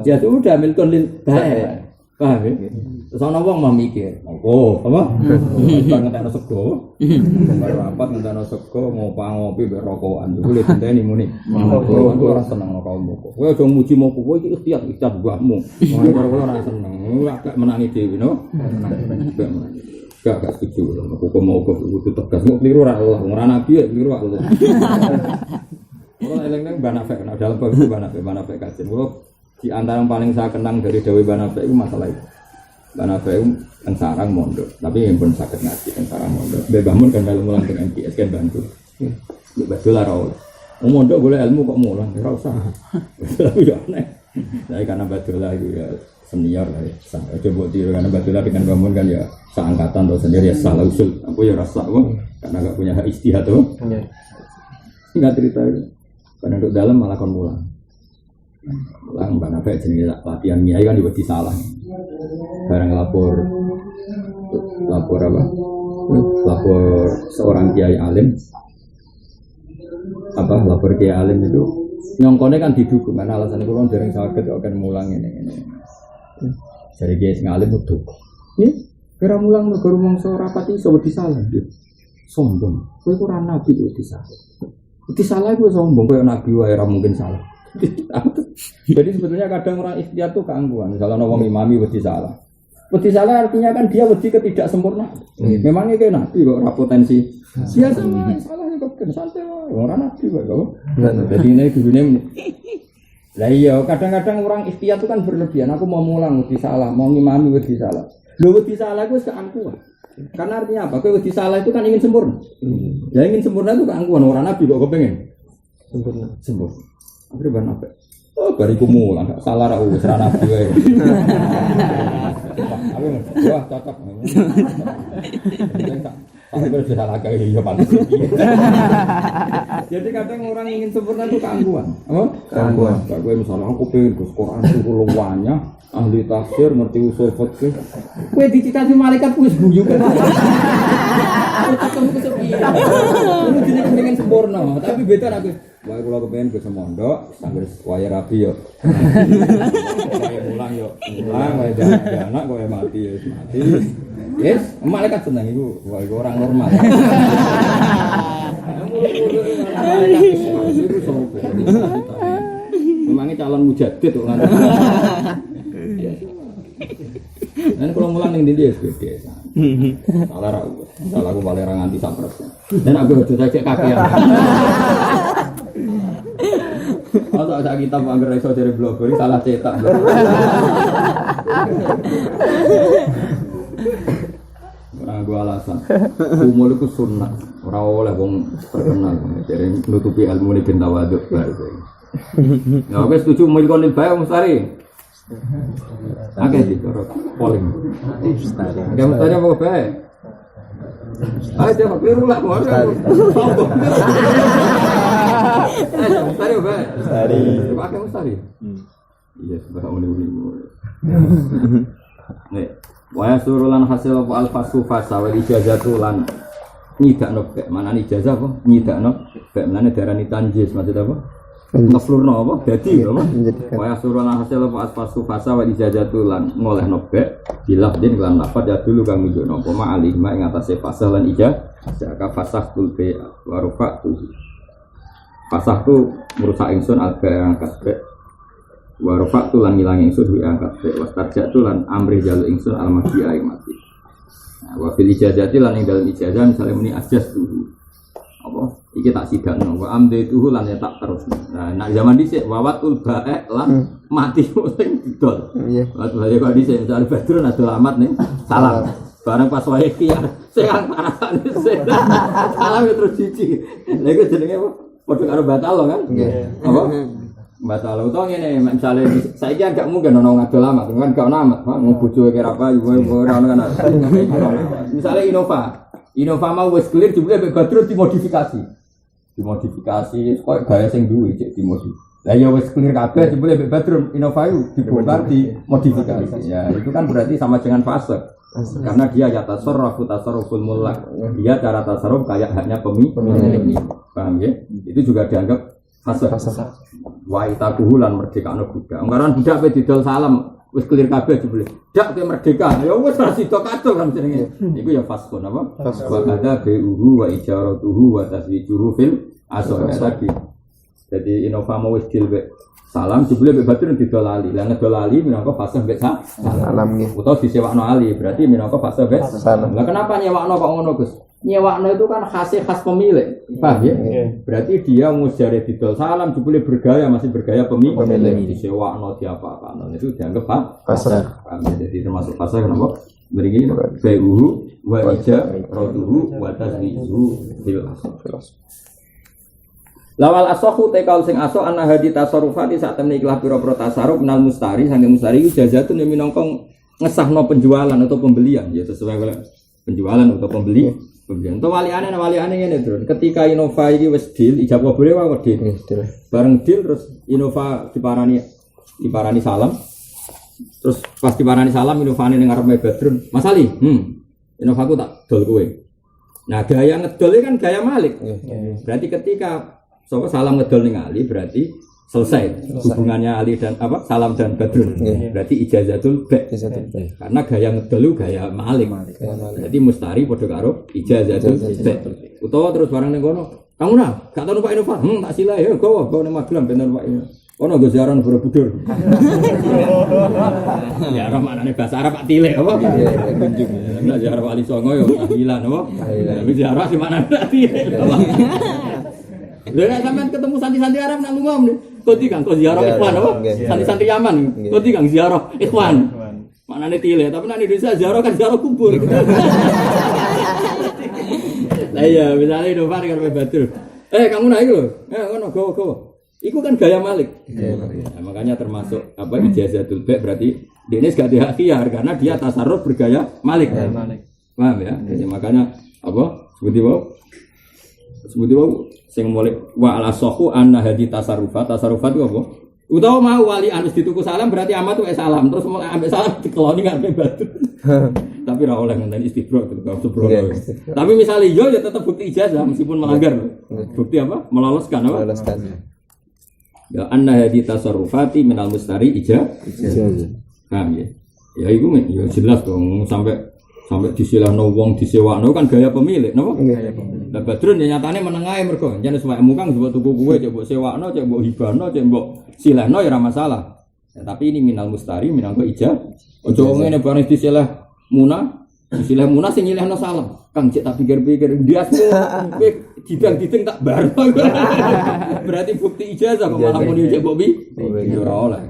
Ya sudah milkun lil baik. Paham ya? Terus ana wong mau mikir, "Oh, apa? Ngentekno sego." Baru rapat ngentekno sego, ngopi mbek rokokan. Iku lek dinteni muni. Aku ora seneng rokok moko. Kowe aja muji moko, kowe iki ikhtiar mbahmu. Karo kowe ora seneng. Agak menangi dhewe, no. Gak setuju. Aku mau kudu tegas. Mau keliru ora nabi ya keliru aku. Kalau eleng-eleng Banafek, dalam bab itu Banafek kajian. Kalau di antara yang paling saya kenang dari Dewi Banafek itu masalah itu. Banafek itu yang sarang mondok, tapi yang pun sakit ngaji yang sarang mondok. Bebamun kan kalau mulang dengan MPS kan bantu. Betul lah rawol. Mondok boleh ilmu kok mulang, nggak usah. Tapi ya aneh. Jadi karena betul lah itu ya senior lah ya. Coba tiru karena betul lah dengan bangun kan ya seangkatan atau sendiri ya salah usul. Aku ya rasa karena nggak punya hak istihad tuh. Nggak cerita itu. Karena untuk dalam malah kon mulang. Mulang karena apa jenis latihan nyai kan juga salah. Barang lapor apa? Lapor seorang kiai alim. Lapor kiai alim itu nyongkone kan didukung karena alasannya kurang dereng sakit akan mulang ini. Jadi kiai sing alim itu. Kira mulang negara mangsa rapati iso disalah. Sombong. Kowe ora nabi kok disalah. Disalah itu sombong, kayak nabi wae ora mungkin salah. Jadi sebetulnya kadang orang ikhtiar itu keangkuhan. Misalnya orang imami wedi salah. Wedi salah artinya kan dia wedi ketidaksempurnaan. Memangnya kayak nabi kok ora potensi. Biasa wae salahnya kok santai wae. Ora nabi wae kok. Jadi ini gurune. Lah iya, kadang-kadang orang ikhtiar itu kan berlebihan. Aku mau mulang wedi salah, mau ngimami wedi salah. Lho wedi salah itu keangkuhan. Karena artinya apa? Kowe wedi salah itu kan ingin sempurna. Ya ingin sempurna itu keangkuhan orang nabi kok kepengen sempurna. Akhirnya ban apa? Oh bariku mulang, salah ra wis ra nabi wae. Wah cocok. Tapi kalau salah kayak iya pantas. Jadi kadang orang ingin sempurna itu keangkuhan. Apa? Keangkuhan. Kowe misalnya aku pengen Gus Quran suruh luwanya, ahli tafsir, ngerti usul fikih. Kowe dicitati malaikat wis guyu kan. Aku ketemu kesepian. Lu jenenge pengen sempurna, tapi beda aku. Wae kula kepengen Gus mondok, sambil waya rabi yo. Wae mulang yo. Mulang wae anak kok mati ya mati. Yes, malaikat seneng iku, wae orang normal. Memangnya calon mujadid kok kan. Dan kalau mulang ning ndi ya gede. Salah ra. Salah aku malah ra nganti 100%. Dan aku udah cek kakean. Masa sak kitab anggar iso dari blogger salah cetak. Ora gua alasan. Umul iku sunnah. Ora oleh wong terkenal dari nutupi ilmu ini ben tawaduk bae. Ya wis setuju mulih bae Mustari. Akeh dicorot polling. Mustari. Ya Mustari apa bae? Aja keliru lah kok. Mustari bae. Mustari. Pakai Mustari. Iya, sebab mulih-mulih. Nek wa surulan hasil apa alfasu fasa wal ijazatu lan nyidakno bek manane ijazah apa nyidakno bek manane darani tanjis maksud apa ngeflurno apa dadi apa wa surulan hasil apa alfasu fasa wal ijazatu lan ngolehno bek bilah din lan lafaz ya dulu kang nunjukno apa ma alih ma ing atase fasah lan ijazah ka fasah tul be wa rufa tu fasah tu merusak ingsun alga angkat bek warfa tu lan ngilang ingsun wi angkat bek wastarja tu lan amri jalu ingsun almati ae mati. Nah, wa fil ijazati lan ing dalem ijazah misale muni ajas tuhu. Apa? Iki tak sidakno wa amde tuhu lan ya tak terus. Nah, nek zaman dhisik wawatul bae lan mati sing didol. Iya. Lha kok dhisik misale badrun adol amat ning salam. Bareng pas wae kiar sing parasane salam terus cici. Lha iku jenenge apa? Padha karo batal kan? Nggih. Apa? Batal utawa ngene misale saiki agak mungkin ono ngadol amat kan gak ono amat mau bojo kira apa ora ono kan misale Innova mau wis clear jebule mek Badrun dimodifikasi koyo gaya sing duwe cek dimodifikasi lah ya wis clear kabeh jebule mek Badrun Innova itu dibongkar dimodifikasi ya itu kan berarti sama dengan fase karena dia ya tasarruful mulak dia cara tasarruf kayak hanya pemilik paham ya itu juga dianggap fase wa itakuhu lan merdekakno budak. Anggaran budak pe didol salam wis clear kabeh jebule. Dak te merdeka. Ya wis ra sida kacau kan jenenge. Iku ya faskon apa? Wa kada bi'uhu wa ijaratuhu wa taswijuhu fil asal tadi. Jadi Innova mau wis deal salam jebule mbek Badrun didol ali. Lah ngedol ali minangka fase mbek salam nggih. Utawa disewakno ali berarti minangka fase mbek salam. Lah kenapa nyewakno kok ngono Gus? Nyewakno itu kan khas pemilik, paham ya? Berarti dia mujare didol salam jebule bergaya masih bergaya pemilik. Disewakno diapa-apano itu dianggap pasar. Jadi termasuk pasar kenapa? Mriki bai'uhu wa ijaratuhu wa taswijuhu bil asal. Lawal asahu tekal sing aso ana hadi tasarrufati sak temne ikhlas pira-pira tasarruf minal mustari sange mustari iku jazatun minangka ngesahno penjualan atau pembelian ya sesuai penjualan atau pembelian. Untuk waliane ngene terus. Ketika Innova iki wis deal, ijab kabule wae deal. Bareng deal terus Innova diparani salam. Terus pas diparani salam Innovane ning ngarepe Badrun. Mas Ali, Innova ku tak dol kowe. Nah, gaya ngedol kan gaya Malik. Berarti ketika salam ngedol ning Ali berarti selesai hubungannya Ali dan Salam dan Badrun. Berarti ijazatul ba'. Karena gaya ngedolu gaya Malik. Jadi mustari padha karo ijazatul ba'. Utawa terus barang ning kono. Kamu nah, gak tau numpak Innova. Tak sila ya gowo ning Magelang ben numpak ini. Ono go ziarah Borobudur. Ya ora maknane bahasa Arab Pak Tilek apa? Kunjung. Nek ziarah Wali Songo ya tahlilan apa? Tapi ziarah di mana Pak Tilek. Lha sampean ketemu santri-santri Arab nak lunga nih. Kodi Kang, kok ziarah ikhwan apa? Santri-santri Yaman. Kodi Kang ziarah ikhwan. Maknane tile, tapi nek Indonesia ziarah kan ziarah kubur. Lah iya, misale Innova karo Badrun. Kamu naik lho. Ngono gowo-gowo. Iku kan gaya Malik. Nah, makanya termasuk ijazatul ba' berarti dene gak ada hak khiyar karena dia tasarruf bergaya Malik. Paham ya? Jadi makanya seperti wau sing mulai wa ala sahu anna hadi tasarrufat itu apa? Utawa mau wali anus dituku salam berarti amat tuh salam terus mulai ambil salam dikeloni ngarepe batu. Tapi ra oleh ngenteni istibro sembrono. Tapi misalnya ya tetap bukti ijazah meskipun melanggar. Bukti apa? Meloloskan apa? Meloloskan. Ya anna hadi tasarrufati minal mustari ijazah. Paham ya? Ya iku ya jelas dong sampai disilahno wong disewakno kan gaya pemilik napa? Gaya pemilik. Lah Badrun ya nyatane menengae mergo yen suwekmu kang mbok tuku kowe cek mbok sewakno cek mbok hibahno cek mbok silahno ya ora masalah. Ya, tapi ini minal mustari minangka ijazah. Ojo ngene bareng disilah muna Istilah munah sing nyilehno salam. Kang cek tak pikir-pikir ndiasmu kowe didang-dideng tak bar. Berarti bukti ijazah kok malah muni cek mbok ya ora oleh.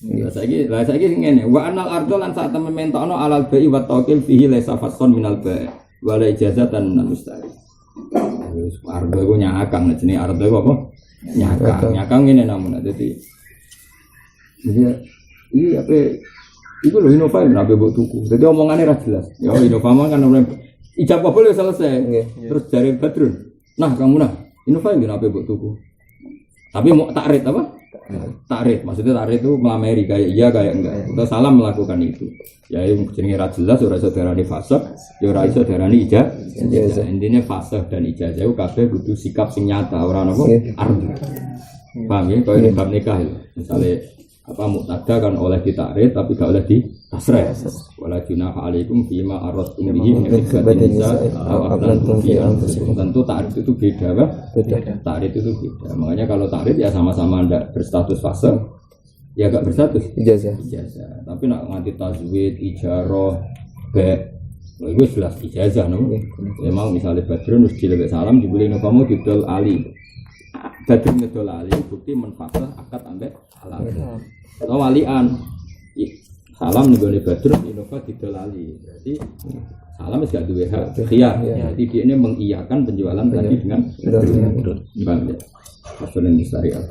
Ya saiki ngene, wa anal ardh lan sak temen mentokno alal bai wa taqil fihi laysa fason minal bai wala ijazatan minal mustari. Wis ardh iku nyakang jenenge ardh iku apa? Nyakang ngene namun dadi. Iya apa iku lho Innova nabe mbok tuku. Dadi omongane ra jelas. Ya Innova mah kan ijab kabul selesai. Terus jare Badrun. Nah, kamu nah, Innova iki nabe mbok tuku. Tapi mau takrif apa? Takrif, maksudnya takrif itu melamari kayak iya kayak enggak. Kita salah melakukan itu. Ya jenenge ra jelas ora iso darani fasih, ya ora iso darani ijazah. Intine fasih dan ijazah kabeh kudu sikap sing nyata, ora napa arti. Paham ya? Kaya bab nikah itu. Misale apa muktada kan oleh ditakrif tapi gak oleh ditasrih. Wala junaha alaikum fima aradtum bihi min nisa aw aqlantum fi anfusikum. Tentu takrif itu beda, Pak. Takrif itu beda. Makanya kalau takrif ya sama-sama ndak berstatus fase, ya gak berstatus ijazah. Tapi nak nganti tazwid, ijarah, itu jelas ijazah no. Ya mau misalnya Badrun wis dilebek salam dibeli no kamu didol ali. Badrun ngedol ali bukti menfasah akad ambek salam. Atau walian salam nih Badrun Innova didol ali. Berarti salam wis gak duwe hak khiyar. Jadi dia ini mengiyakan penjualan tadi dengan Badrun. Bang ya. Maksudnya ini syariat.